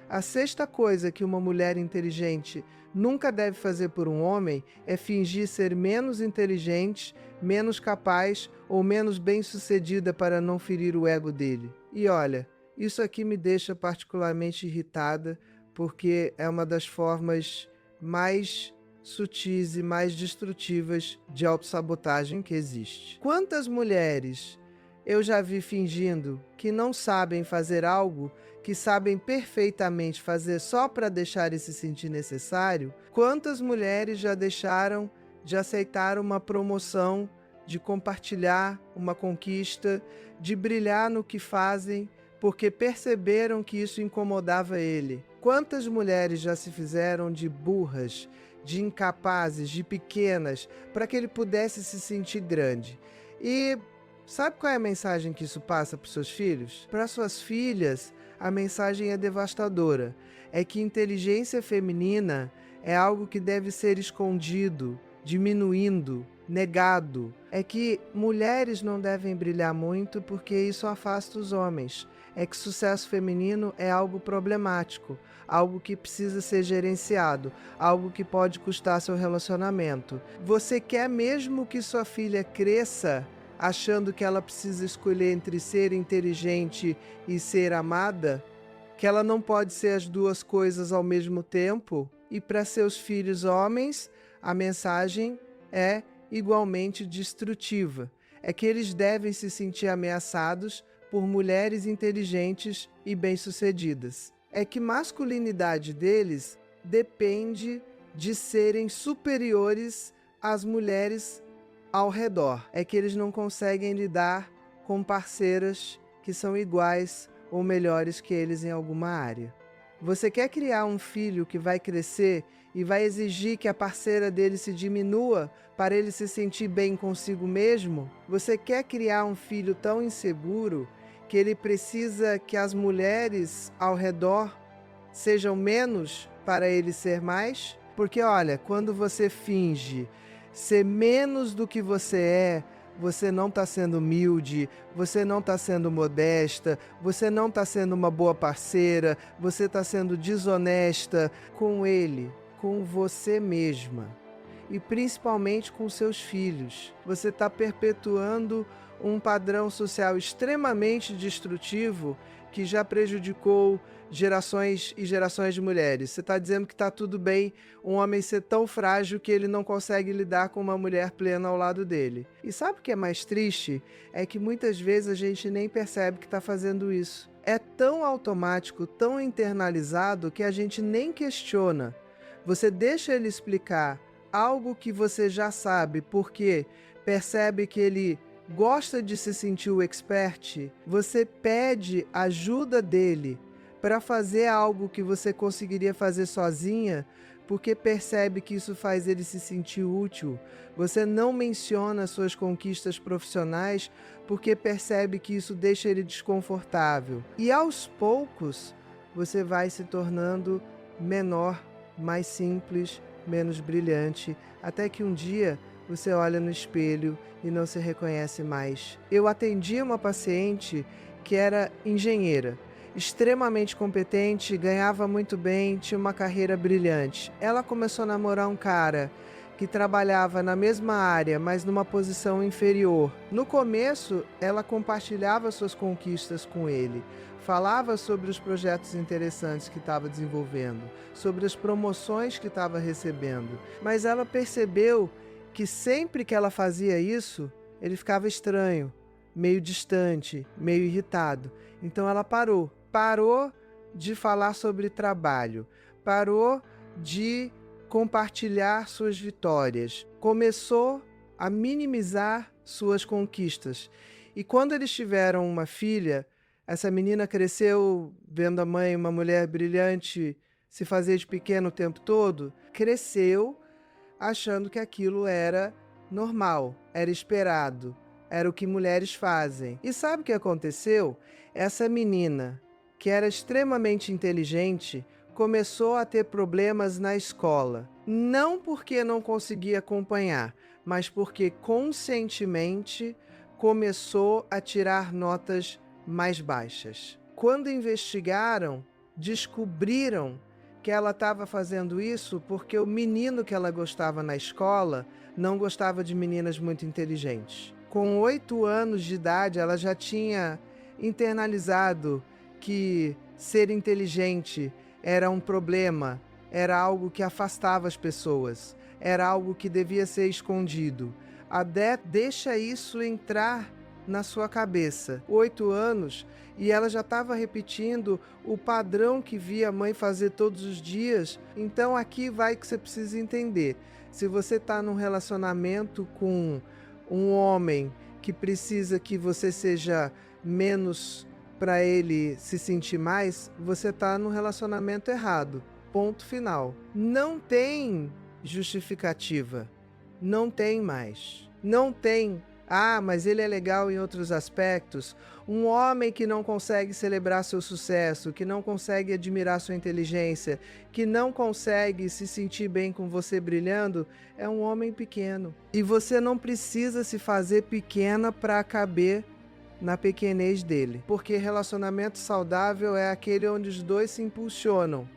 A sexta coisa que uma mulher inteligente nunca deve fazer por um homem é fingir ser menos inteligente, menos capaz ou menos bem-sucedida para não ferir o ego dele. E olha, isso aqui me deixa particularmente irritada, porque é uma das formas mais sutis e mais destrutivas de autossabotagem que existe. Quantas mulheres eu já vi fingindo que não sabem fazer algo que sabem perfeitamente fazer só para deixarem se sentir necessário? Quantas mulheres já deixaram de aceitar uma promoção, de compartilhar uma conquista, de brilhar no que fazem, porque perceberam que isso incomodava ele? Quantas mulheres já se fizeram de burras, de incapazes, de pequenas, para que ele pudesse se sentir grande? E sabe qual é a mensagem que isso passa para os seus filhos? Para suas filhas, a mensagem é devastadora. É que inteligência feminina é algo que deve ser escondido, diminuindo, negado. É que mulheres não devem brilhar muito porque isso afasta os homens. É que sucesso feminino é algo problemático, algo que precisa ser gerenciado, algo que pode custar seu relacionamento. Você quer mesmo que sua filha cresça achando que ela precisa escolher entre ser inteligente e ser amada? Que ela não pode ser as duas coisas ao mesmo tempo? E para seus filhos homens, a mensagem é igualmente destrutiva. É que eles devem se sentir ameaçados por mulheres inteligentes e bem-sucedidas. É que a masculinidade deles depende de serem superiores às mulheres ao redor. É que eles não conseguem lidar com parceiras que são iguais ou melhores que eles em alguma área. Você quer criar um filho que vai crescer e vai exigir que a parceira dele se diminua para ele se sentir bem consigo mesmo? Você quer criar um filho tão inseguro que ele precisa que as mulheres ao redor sejam menos para ele ser mais? Porque olha, quando você finge ser menos do que você não está sendo humilde, você não está sendo modesta, você não está sendo uma boa parceira, você está sendo desonesta com ele, com você mesma e principalmente com seus filhos. Você está perpetuando um padrão social extremamente destrutivo que já prejudicou gerações e gerações de mulheres. Você está dizendo que está tudo bem um homem ser tão frágil que ele não consegue lidar com uma mulher plena ao lado dele. E sabe o que é mais triste? É que muitas vezes a gente nem percebe que está fazendo isso. É tão automático, tão internalizado que a gente nem questiona. Você deixa ele explicar algo que você já sabe porque percebe que ele gosta de se sentir o expert, você pede ajuda dele para fazer algo que você conseguiria fazer sozinha, porque percebe que isso faz ele se sentir útil. Você não menciona suas conquistas profissionais porque percebe que isso deixa ele desconfortável. E aos poucos, você vai se tornando menor, mais simples, menos brilhante, até que um dia você olha no espelho e não se reconhece mais. Eu atendi uma paciente que era engenheira, extremamente competente, ganhava muito bem, tinha uma carreira brilhante. Ela começou a namorar um cara que trabalhava na mesma área, mas numa posição inferior. No começo, ela compartilhava suas conquistas com ele, falava sobre os projetos interessantes que estava desenvolvendo, sobre as promoções que estava recebendo, mas ela percebeu que sempre que ela fazia isso, ele ficava estranho, meio distante, meio irritado. Então ela parou de falar sobre trabalho, parou de compartilhar suas vitórias, começou a minimizar suas conquistas. E quando eles tiveram uma filha, essa menina cresceu vendo a mãe, uma mulher brilhante, se fazer de pequeno o tempo todo, cresceu achando que aquilo era normal, era esperado, era o que mulheres fazem. E sabe o que aconteceu? Essa menina, que era extremamente inteligente, começou a ter problemas na escola. Não porque não conseguia acompanhar, mas porque conscientemente começou a tirar notas mais baixas. Quando investigaram, descobriram que ela estava fazendo isso porque o menino que ela gostava na escola não gostava de meninas muito inteligentes. Com 8 anos de idade, ela já tinha internalizado que ser inteligente era um problema, era algo que afastava as pessoas, era algo que devia ser escondido. A Dé deixa isso entrar na sua cabeça. 8 anos, e ela já estava repetindo o padrão que via a mãe fazer todos os dias. Então aqui vai que você precisa entender. Se você está num relacionamento com um homem que precisa que você seja menos para ele se sentir mais, você está no relacionamento errado. Ponto final. Não tem justificativa. Não tem mais. Não tem. Ah, mas ele é legal em outros aspectos. Um homem que não consegue celebrar seu sucesso, que não consegue admirar sua inteligência, que não consegue se sentir bem com você brilhando, é um homem pequeno. E você não precisa se fazer pequena para caber na pequenez dele. Porque relacionamento saudável é aquele onde os dois se impulsionam,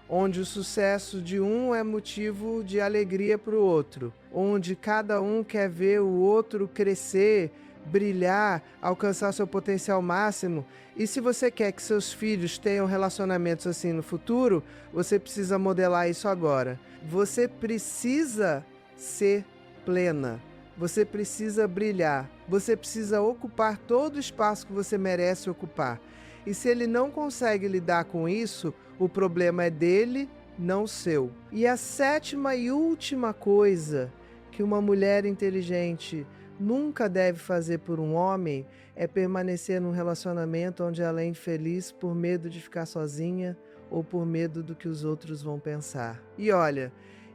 onde o sucesso de um é motivo de alegria para o outro, onde cada um quer ver o outro crescer, brilhar, alcançar seu potencial máximo. E se você quer que seus filhos tenham relacionamentos assim no futuro, você precisa modelar isso agora. Você precisa ser plena, você precisa brilhar. Você precisa ocupar todo o espaço que você merece ocupar. E se ele não consegue lidar com isso, o problema é dele, não seu. E a sétima e última coisa que uma mulher inteligente nunca deve fazer por um homem é permanecer num relacionamento onde ela é infeliz por medo de ficar sozinha ou por medo do que os outros vão pensar. E olha,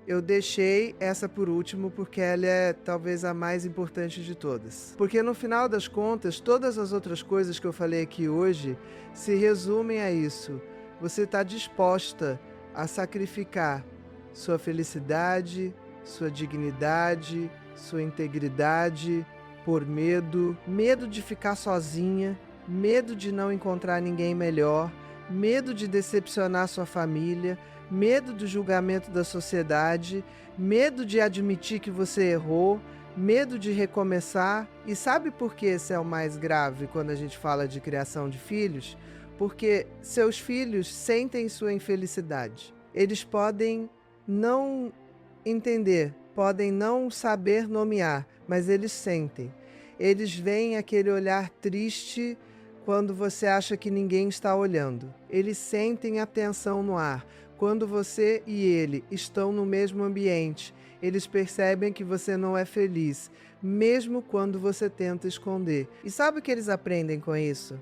eu deixei essa por último porque ela é talvez a mais importante de todas. Porque no final das contas, todas as outras coisas que eu falei aqui hoje se resumem a isso. Você está disposta a sacrificar sua felicidade, sua dignidade, sua integridade por medo de ficar sozinha, medo de não encontrar ninguém melhor, medo de decepcionar sua família, medo do julgamento da sociedade, medo de admitir que você errou, medo de recomeçar. E sabe por que esse é o mais grave quando a gente fala de criação de filhos? Porque seus filhos sentem sua infelicidade. Eles podem não entender, podem não saber nomear, mas eles sentem. Eles veem aquele olhar triste quando você acha que ninguém está olhando. Eles sentem a tensão no ar. Quando você e ele estão no mesmo ambiente, eles percebem que você não é feliz, mesmo quando você tenta esconder. E sabe o que eles aprendem com isso?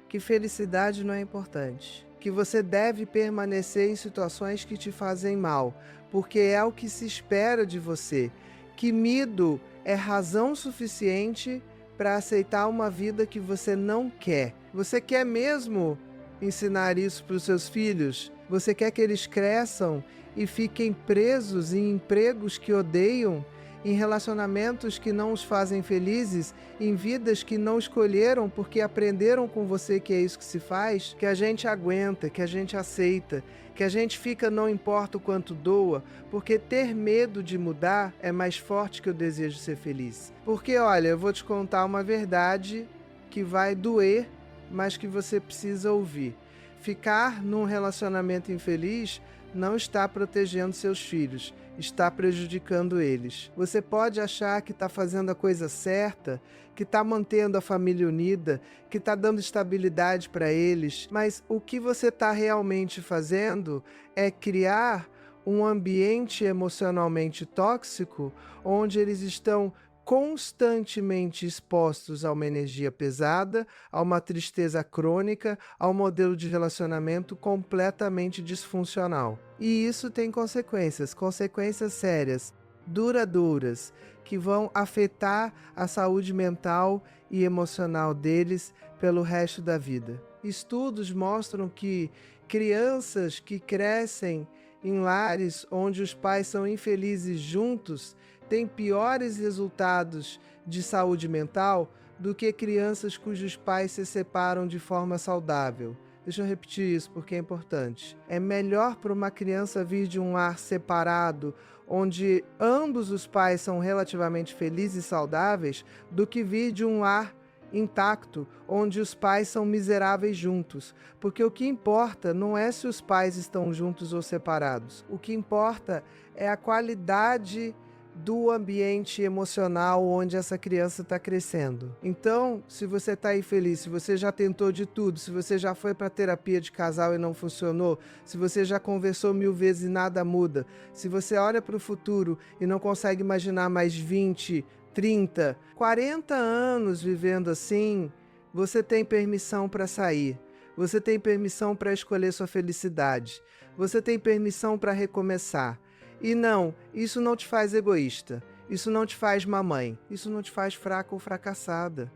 Que felicidade não é importante. Que você deve permanecer em situações que te fazem mal, porque é o que se espera de você. Que medo é razão suficiente para aceitar uma vida que você não quer. Você quer mesmo ensinar isso para os seus filhos? Você quer que eles cresçam e fiquem presos em empregos que odeiam, em relacionamentos que não os fazem felizes, em vidas que não escolheram porque aprenderam com você que é isso que se faz? Que a gente aguenta, que a gente aceita, que a gente fica não importa o quanto doa, porque ter medo de mudar é mais forte que o desejo de ser feliz. Porque, olha, eu vou te contar uma verdade que vai doer, mas que você precisa ouvir. Ficar num relacionamento infeliz não está protegendo seus filhos, está prejudicando eles. Você pode achar que está fazendo a coisa certa, que está mantendo a família unida, que está dando estabilidade para eles, mas o que você está realmente fazendo é criar um ambiente emocionalmente tóxico, onde eles estão constantemente expostos a uma energia pesada, a uma tristeza crônica, a um modelo de relacionamento completamente disfuncional. E isso tem consequências sérias, duradouras, que vão afetar a saúde mental e emocional deles pelo resto da vida. Estudos mostram que crianças que crescem em lares onde os pais são infelizes juntos têm piores resultados de saúde mental do que crianças cujos pais se separam de forma saudável. Deixa eu repetir isso porque é importante. É melhor para uma criança vir de um lar separado, onde ambos os pais são relativamente felizes e saudáveis, do que vir de um lar intacto, onde os pais são miseráveis juntos. Porque o que importa não é se os pais estão juntos ou separados. O que importa é a qualidade do ambiente emocional onde essa criança está crescendo. Então, se você está infeliz, se você já tentou de tudo, se você já foi para terapia de casal e não funcionou, se você já conversou 1000 vezes e nada muda, se você olha para o futuro e não consegue imaginar mais 20, 30, 40 anos vivendo assim, você tem permissão para sair. Você tem permissão para escolher sua felicidade. Você tem permissão para recomeçar. E não, isso não te faz egoísta, isso não te faz mamãe, isso não te faz fraca ou fracassada,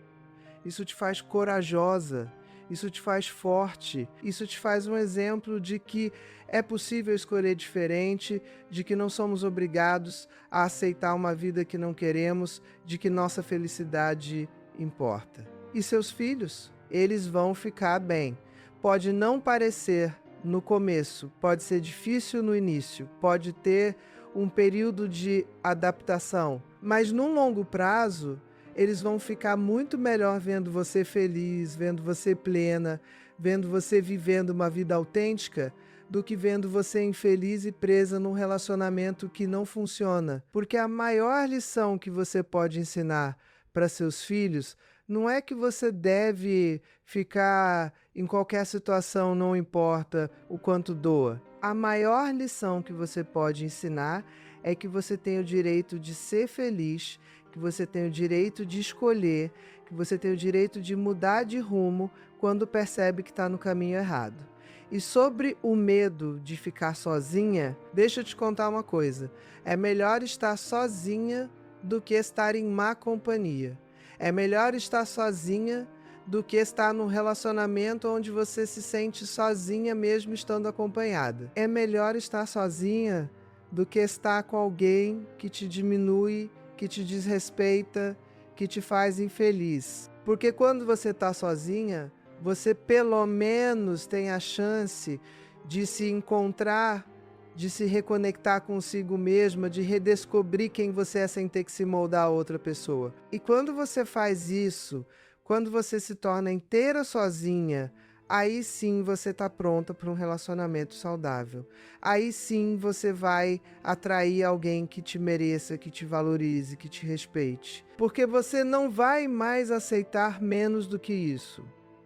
isso te faz corajosa, isso te faz forte, isso te faz um exemplo de que é possível escolher diferente, de que não somos obrigados a aceitar uma vida que não queremos, de que nossa felicidade importa. E seus filhos, eles vão ficar bem. Pode não parecer no começo, pode ser difícil no início, pode ter um período de adaptação, mas no longo prazo, eles vão ficar muito melhor vendo você feliz, vendo você plena, vendo você vivendo uma vida autêntica, do que vendo você infeliz e presa num relacionamento que não funciona. Porque a maior lição que você pode ensinar para seus filhos não é que você deve ficar em qualquer situação, não importa o quanto doa. A maior lição que você pode ensinar é que você tem o direito de ser feliz, que você tem o direito de escolher, que você tem o direito de mudar de rumo quando percebe que está no caminho errado. E sobre o medo de ficar sozinha, deixa eu te contar uma coisa. É melhor estar sozinha do que estar em má companhia. É melhor estar sozinha do que estar num relacionamento onde você se sente sozinha mesmo estando acompanhada. É melhor estar sozinha do que estar com alguém que te diminui, que te desrespeita, que te faz infeliz. Porque quando você está sozinha, você pelo menos tem a chance de se encontrar, de se reconectar consigo mesma, de redescobrir quem você é sem ter que se moldar a outra pessoa. E quando você faz isso, quando você se torna inteira sozinha, aí sim você está pronta para um relacionamento saudável. Aí sim você vai atrair alguém que te mereça, que te valorize, que te respeite. Porque você não vai mais aceitar menos do que isso.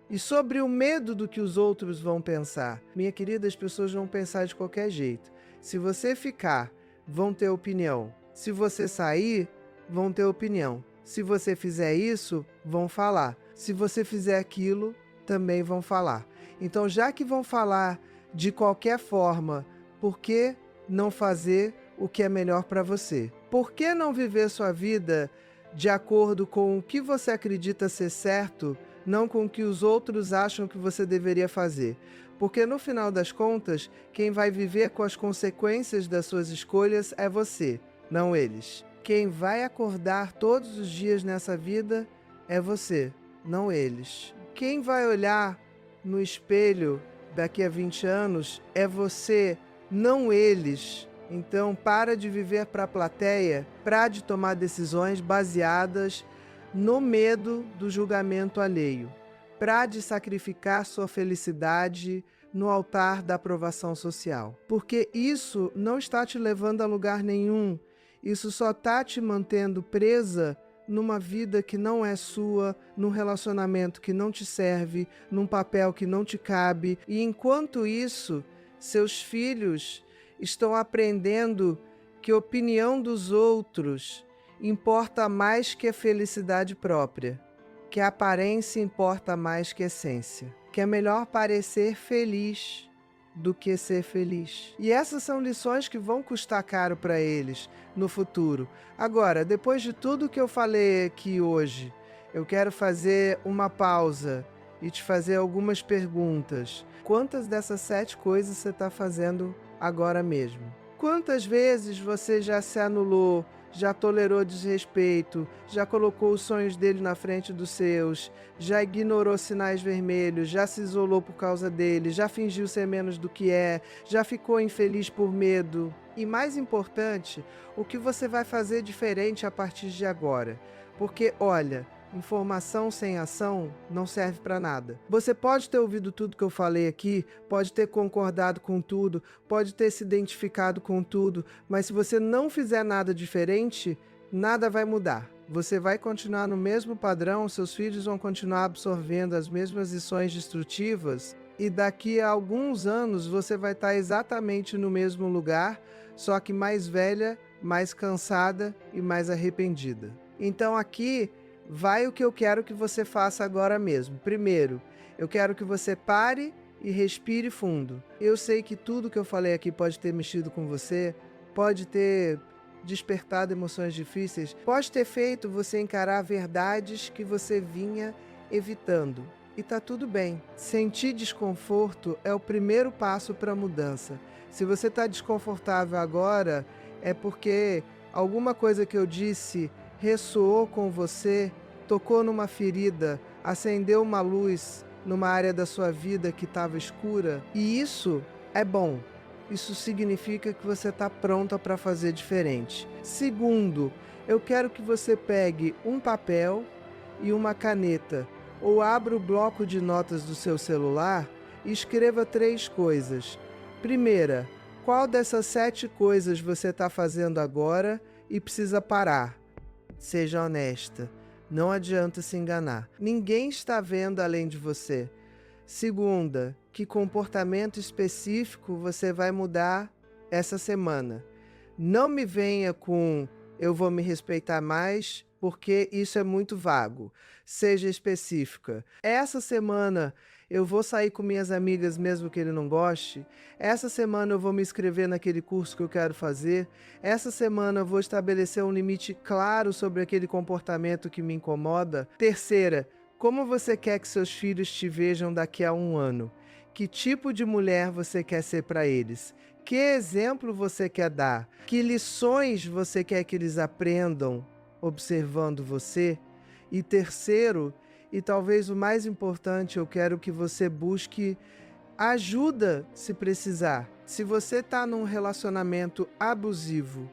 E sobre o medo do que os outros vão pensar. Minha querida, as pessoas vão pensar de qualquer jeito. Se você ficar, vão ter opinião. Se você sair, vão ter opinião. Se você fizer isso, vão falar. Se você fizer aquilo, também vão falar. Então, já que vão falar de qualquer forma, por que não fazer o que é melhor para você? Por que não viver sua vida de acordo com o que você acredita ser certo, não com o que os outros acham que você deveria fazer? Porque no final das contas, quem vai viver com as consequências das suas escolhas é você, não eles. Quem vai acordar todos os dias nessa vida é você, não eles. Quem vai olhar no espelho daqui a 20 anos é você, não eles. Então, para de viver para a plateia, para de tomar decisões baseadas no medo do julgamento alheio. Para de sacrificar sua felicidade no altar da aprovação social. Porque isso não está te levando a lugar nenhum. Isso só está te mantendo presa numa vida que não é sua, num relacionamento que não te serve, num papel que não te cabe. E enquanto isso, seus filhos estão aprendendo que a opinião dos outros importa mais que a felicidade própria, que a aparência importa mais que a essência, que é melhor parecer feliz do que ser feliz. E essas são lições que vão custar caro para eles no futuro. Agora, depois de tudo que eu falei aqui hoje, eu quero fazer uma pausa e te fazer algumas perguntas. Quantas dessas 7 coisas você está fazendo agora mesmo? Quantas vezes você já se anulou, já tolerou desrespeito, já colocou os sonhos dele na frente dos seus, já ignorou sinais vermelhos, já se isolou por causa dele, já fingiu ser menos do que é, já ficou infeliz por medo? E mais importante, o que você vai fazer diferente a partir de agora? Porque, olha, informação sem ação não serve para nada. Você pode ter ouvido tudo que eu falei aqui, pode ter concordado com tudo, pode ter se identificado com tudo, mas se você não fizer nada diferente, nada vai mudar. Você vai continuar no mesmo padrão, seus filhos vão continuar absorvendo as mesmas lições destrutivas e daqui a alguns anos você vai estar exatamente no mesmo lugar, só que mais velha, mais cansada e mais arrependida. Então aqui vai o que eu quero que você faça agora mesmo. Primeiro, eu quero que você pare e respire fundo. Eu sei que tudo que eu falei aqui pode ter mexido com você, pode ter despertado emoções difíceis, pode ter feito você encarar verdades que você vinha evitando. E tá tudo bem. Sentir desconforto é o primeiro passo para a mudança. Se você está desconfortável agora, é porque alguma coisa que eu disse ressoou com você, tocou numa ferida, acendeu uma luz numa área da sua vida que estava escura. E isso é bom. Isso significa que você está pronta para fazer diferente. Segundo, eu quero que você pegue um papel e uma caneta, ou abra o bloco de notas do seu celular e escreva 3 coisas. Primeira, qual dessas 7 coisas você está fazendo agora e precisa parar? Seja honesta. Não adianta se enganar. Ninguém está vendo além de você. Segunda, que comportamento específico você vai mudar essa semana? Não me venha com eu vou me respeitar mais, porque isso é muito vago. Seja específica. Essa semana eu vou sair com minhas amigas mesmo que ele não goste. Essa semana eu vou me inscrever naquele curso que eu quero fazer. Essa semana eu vou estabelecer um limite claro sobre aquele comportamento que me incomoda. Terceira, como você quer que seus filhos te vejam daqui a 1 ano? Que tipo de mulher você quer ser para eles? Que exemplo você quer dar? Que lições você quer que eles aprendam observando você? E terceiro, e talvez o mais importante, eu quero que você busque ajuda se precisar. Se você está num relacionamento abusivo,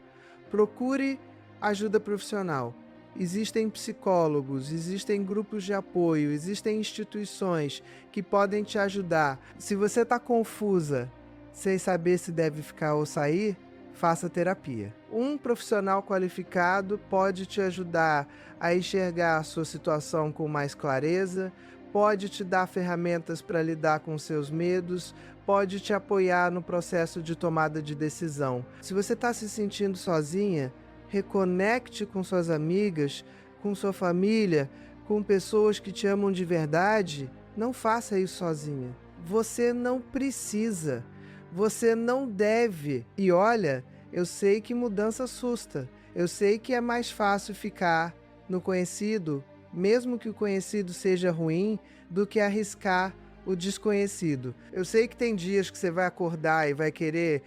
procure ajuda profissional. Existem psicólogos, existem grupos de apoio, existem instituições que podem te ajudar. Se você está confusa, sem saber se deve ficar ou sair, faça terapia. Um profissional qualificado pode te ajudar a enxergar a sua situação com mais clareza, pode te dar ferramentas para lidar com seus medos, pode te apoiar no processo de tomada de decisão. Se você está se sentindo sozinha, reconecte com suas amigas, com sua família, com pessoas que te amam de verdade. Não faça isso sozinha. Você não precisa. Você não deve. E olha, eu sei que mudança assusta. Eu sei que é mais fácil ficar no conhecido, mesmo que o conhecido seja ruim, do que arriscar o desconhecido. Eu sei que tem dias que você vai acordar e vai querer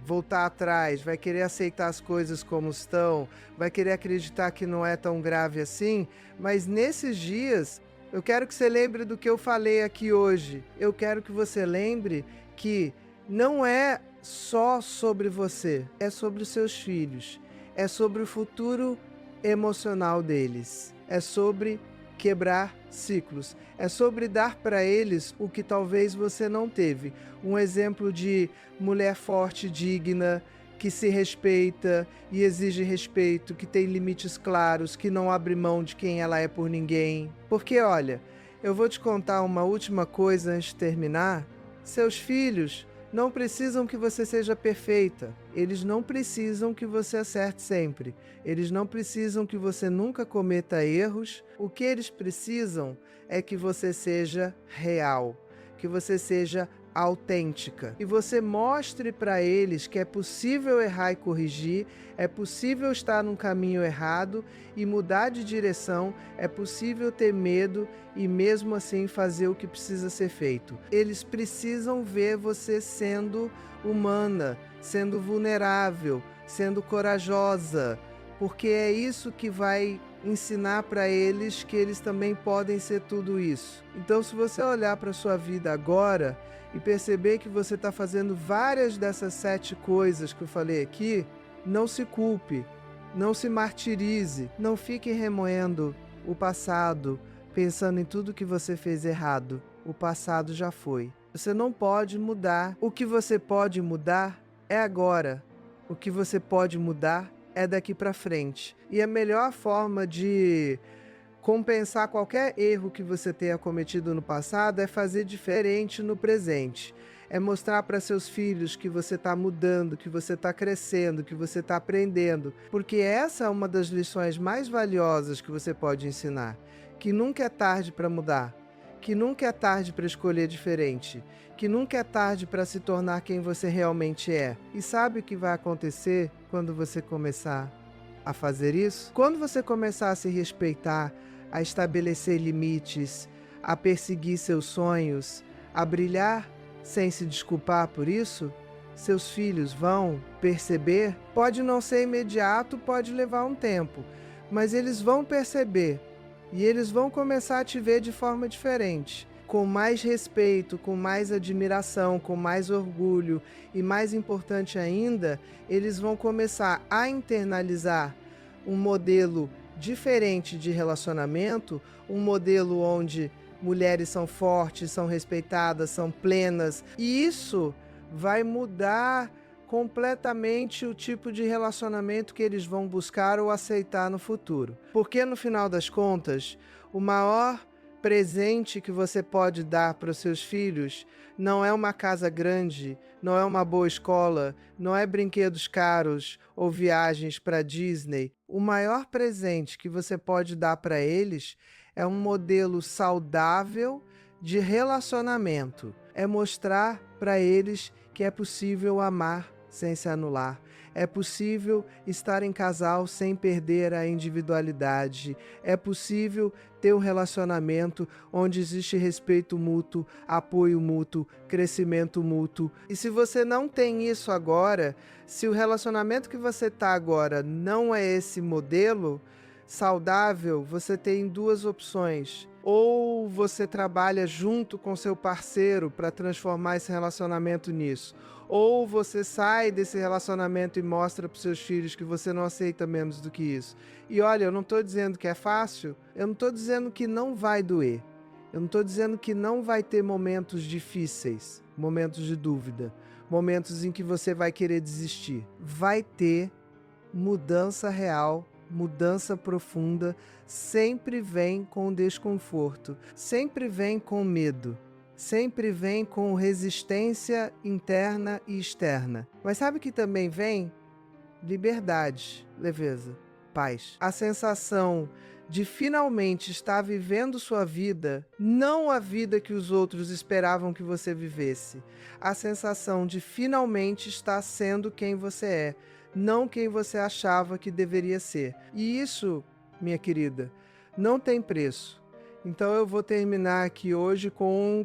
voltar atrás, vai querer aceitar as coisas como estão, vai querer acreditar que não é tão grave assim, mas nesses dias eu quero que você lembre do que eu falei aqui hoje. Eu quero que você lembre que não é só sobre você, é sobre os seus filhos, é sobre o futuro emocional deles, é sobre quebrar ciclos, é sobre dar para eles o que talvez você não teve. Um exemplo de mulher forte, digna, que se respeita e exige respeito, que tem limites claros, que não abre mão de quem ela é por ninguém. Porque olha, eu vou te contar uma última coisa antes de terminar. Seus filhos não precisam que você seja perfeita. Eles não precisam que você acerte sempre. Eles não precisam que você nunca cometa erros. O que eles precisam é que você seja real, que você seja autêntica. E você mostre para eles que é possível errar e corrigir, é possível estar num caminho errado e mudar de direção, é possível ter medo e mesmo assim fazer o que precisa ser feito. Eles precisam ver você sendo humana, sendo vulnerável, sendo corajosa, porque é isso que vai ensinar para eles que eles também podem ser tudo isso. Então, se você olhar para a sua vida agora e perceber que você está fazendo várias dessas 7 coisas que eu falei aqui, não se culpe, não se martirize, não fique remoendo o passado, pensando em tudo que você fez errado. O passado já foi. Você não pode mudar. O que você pode mudar é agora. O que você pode mudar é daqui para frente. E a melhor forma de compensar qualquer erro que você tenha cometido no passado é fazer diferente no presente. É mostrar para seus filhos que você está mudando, que você está crescendo, que você está aprendendo. Porque essa é uma das lições mais valiosas que você pode ensinar. Que nunca é tarde para mudar. Que nunca é tarde para escolher diferente. Que nunca é tarde para se tornar quem você realmente é. E sabe o que vai acontecer quando você começar a fazer isso? Quando você começar a se respeitar, a estabelecer limites, a perseguir seus sonhos, a brilhar sem se desculpar por isso, seus filhos vão perceber. Pode não ser imediato, pode levar um tempo, mas eles vão perceber e eles vão começar a te ver de forma diferente, com mais respeito, com mais admiração, com mais orgulho e, mais importante ainda, eles vão começar a internalizar um modelo diferente de relacionamento, um modelo onde mulheres são fortes, são respeitadas, são plenas. E isso vai mudar completamente o tipo de relacionamento que eles vão buscar ou aceitar no futuro. Porque no final das contas, o maior presente que você pode dar para os seus filhos não é uma casa grande, não é uma boa escola, não é brinquedos caros ou viagens para Disney. O maior presente que você pode dar para eles é um modelo saudável de relacionamento. É mostrar para eles que é possível amar sem se anular. É possível estar em casal sem perder a individualidade. É possível ter um relacionamento onde existe respeito mútuo, apoio mútuo, crescimento mútuo. E se você não tem isso agora, se o relacionamento que você está agora não é esse modelo saudável, você tem duas opções. Ou você trabalha junto com seu parceiro para transformar esse relacionamento nisso. Ou você sai desse relacionamento e mostra para os seus filhos que você não aceita menos do que isso. E olha, eu não estou dizendo que é fácil, eu não estou dizendo que não vai doer. Eu não estou dizendo que não vai ter momentos difíceis, momentos de dúvida, momentos em que você vai querer desistir. Vai ter mudança real, mudança profunda, sempre vem com desconforto, sempre vem com medo, sempre vem com resistência interna e externa. Mas sabe que também vem? Liberdade, leveza, paz. A sensação de finalmente estar vivendo sua vida, não a vida que os outros esperavam que você vivesse. A sensação de finalmente estar sendo quem você é, não quem você achava que deveria ser. E isso, minha querida, não tem preço. Então eu vou terminar aqui hoje com um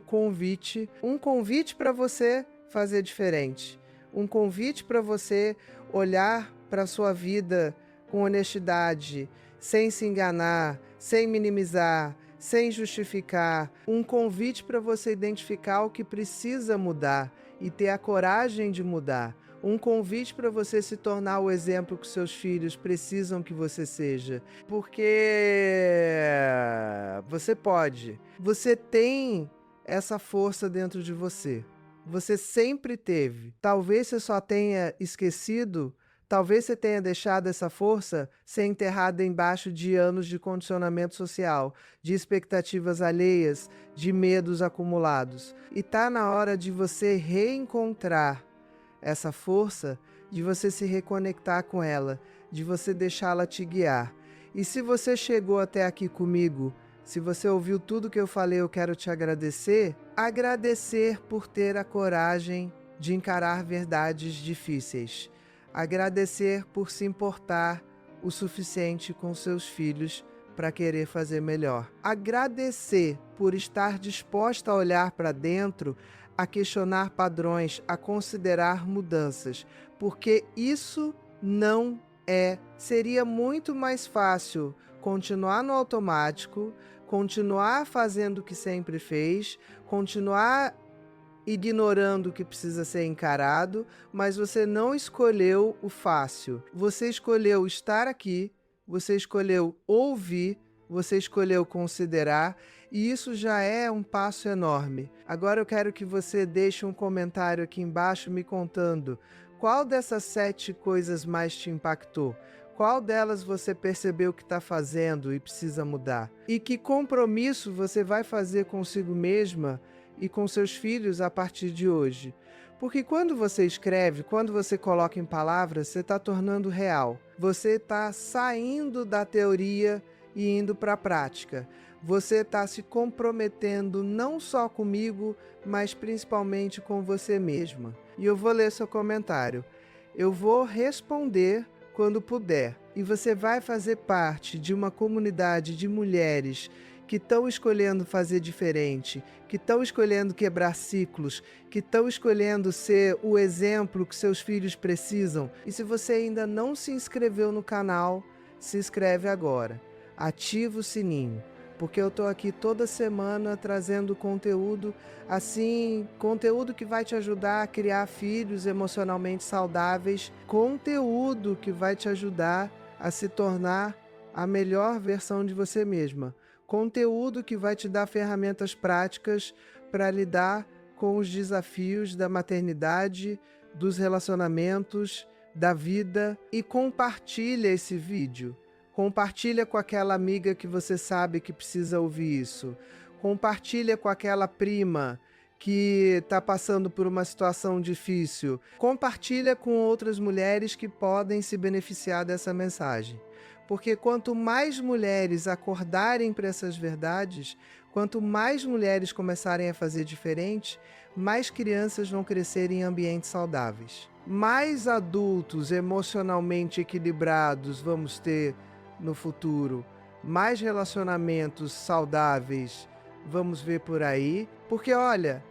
convite para você fazer diferente. Um convite para você olhar para a sua vida com honestidade, sem se enganar, sem minimizar, sem justificar. Um convite para você identificar o que precisa mudar e ter a coragem de mudar. Um convite para você se tornar o exemplo que seus filhos precisam que você seja. Porque você pode. Você tem essa força dentro de você. Você sempre teve. Talvez você só tenha esquecido, talvez você tenha deixado essa força ser enterrada embaixo de anos de condicionamento social, de expectativas alheias, de medos acumulados. E tá na hora de você reencontrar essa força, de você se reconectar com ela, de você deixá-la te guiar. E se você chegou até aqui comigo, se você ouviu tudo que eu falei, eu quero te agradecer. Agradecer por ter a coragem de encarar verdades difíceis. Agradecer por se importar o suficiente com seus filhos para querer fazer melhor. Agradecer por estar disposta a olhar para dentro, a questionar padrões, a considerar mudanças, porque isso não seria muito mais fácil continuar no automático, continuar fazendo o que sempre fez, continuar ignorando o que precisa ser encarado, mas você não escolheu o fácil. Você escolheu estar aqui, você escolheu ouvir, você escolheu considerar, e isso já é um passo enorme. Agora eu quero que você deixe um comentário aqui embaixo me contando qual dessas 7 coisas mais te impactou. Qual delas você percebeu que está fazendo e precisa mudar? E que compromisso você vai fazer consigo mesma e com seus filhos a partir de hoje? Porque quando você escreve, quando você coloca em palavras, você está tornando real. Você está saindo da teoria e indo para a prática. Você está se comprometendo não só comigo, mas principalmente com você mesma. E eu vou ler seu comentário. Eu vou responder quando puder. E você vai fazer parte de uma comunidade de mulheres que estão escolhendo fazer diferente, que estão escolhendo quebrar ciclos, que estão escolhendo ser o exemplo que seus filhos precisam. E se você ainda não se inscreveu no canal, se inscreve agora. Ativa o sininho, porque eu estou aqui toda semana trazendo conteúdo, assim, conteúdo que vai te ajudar a criar filhos emocionalmente saudáveis, conteúdo que vai te ajudar a se tornar a melhor versão de você mesma, conteúdo que vai te dar ferramentas práticas para lidar com os desafios da maternidade, dos relacionamentos, da vida, e compartilha esse vídeo. Compartilha com aquela amiga que você sabe que precisa ouvir isso. Compartilha com aquela prima que está passando por uma situação difícil. Compartilha com outras mulheres que podem se beneficiar dessa mensagem. Porque quanto mais mulheres acordarem para essas verdades, quanto mais mulheres começarem a fazer diferente, mais crianças vão crescer em ambientes saudáveis. Mais adultos emocionalmente equilibrados vamos ter no futuro. Mais relacionamentos saudáveis vamos ver por aí. Porque, olha,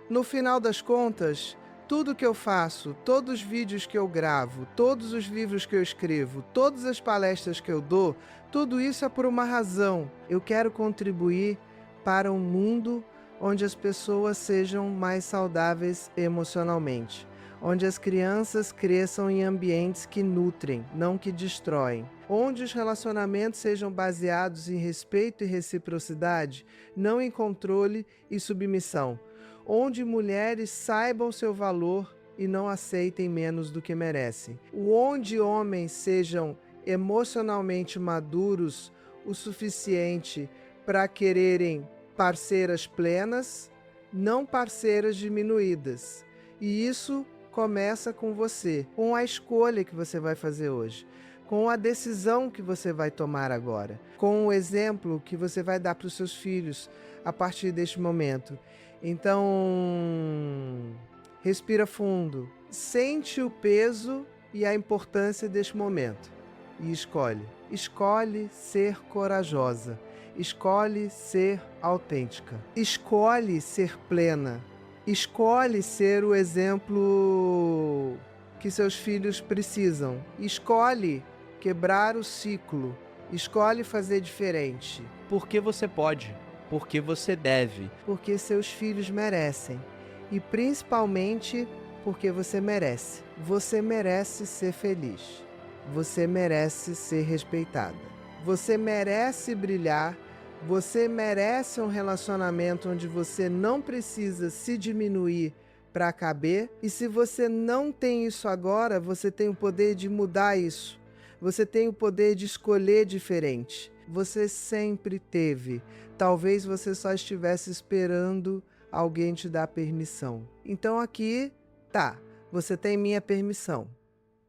no final das contas, tudo que eu faço, todos os vídeos que eu gravo, todos os livros que eu escrevo, todas as palestras que eu dou, tudo isso é por uma razão. Eu quero contribuir para um mundo onde as pessoas sejam mais saudáveis emocionalmente, onde as crianças cresçam em ambientes que nutrem, não que destroem, onde os relacionamentos sejam baseados em respeito e reciprocidade, não em controle e submissão, onde mulheres saibam seu valor e não aceitem menos do que merecem, onde homens sejam emocionalmente maduros o suficiente para quererem parceiras plenas, não parceiras diminuídas. E isso começa com você, com a escolha que você vai fazer hoje, com a decisão que você vai tomar agora, com o exemplo que você vai dar para os seus filhos a partir deste momento. Então, respira fundo, sente o peso e a importância deste momento e escolhe. Escolhe ser corajosa, escolhe ser autêntica, escolhe ser plena, escolhe ser o exemplo que seus filhos precisam, escolhe quebrar o ciclo, escolhe fazer diferente. Porque você pode. Porque você deve. Porque seus filhos merecem. E principalmente porque você merece. Você merece ser feliz. Você merece ser respeitada. Você merece brilhar. Você merece um relacionamento onde você não precisa se diminuir para caber. E se você não tem isso agora, você tem o poder de mudar isso. Você tem o poder de escolher diferente. Você sempre teve. Talvez você só estivesse esperando alguém te dar permissão. Então aqui, tá, você tem minha permissão.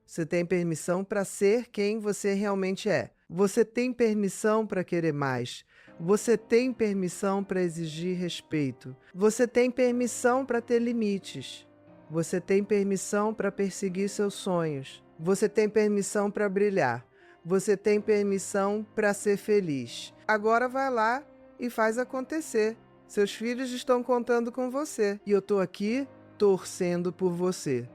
Você tem permissão para ser quem você realmente é. Você tem permissão para querer mais. Você tem permissão para exigir respeito. Você tem permissão para ter limites. Você tem permissão para perseguir seus sonhos. Você tem permissão para brilhar. Você tem permissão para ser feliz. Agora vai lá e faz acontecer. Seus filhos estão contando com você. E eu tô aqui torcendo por você.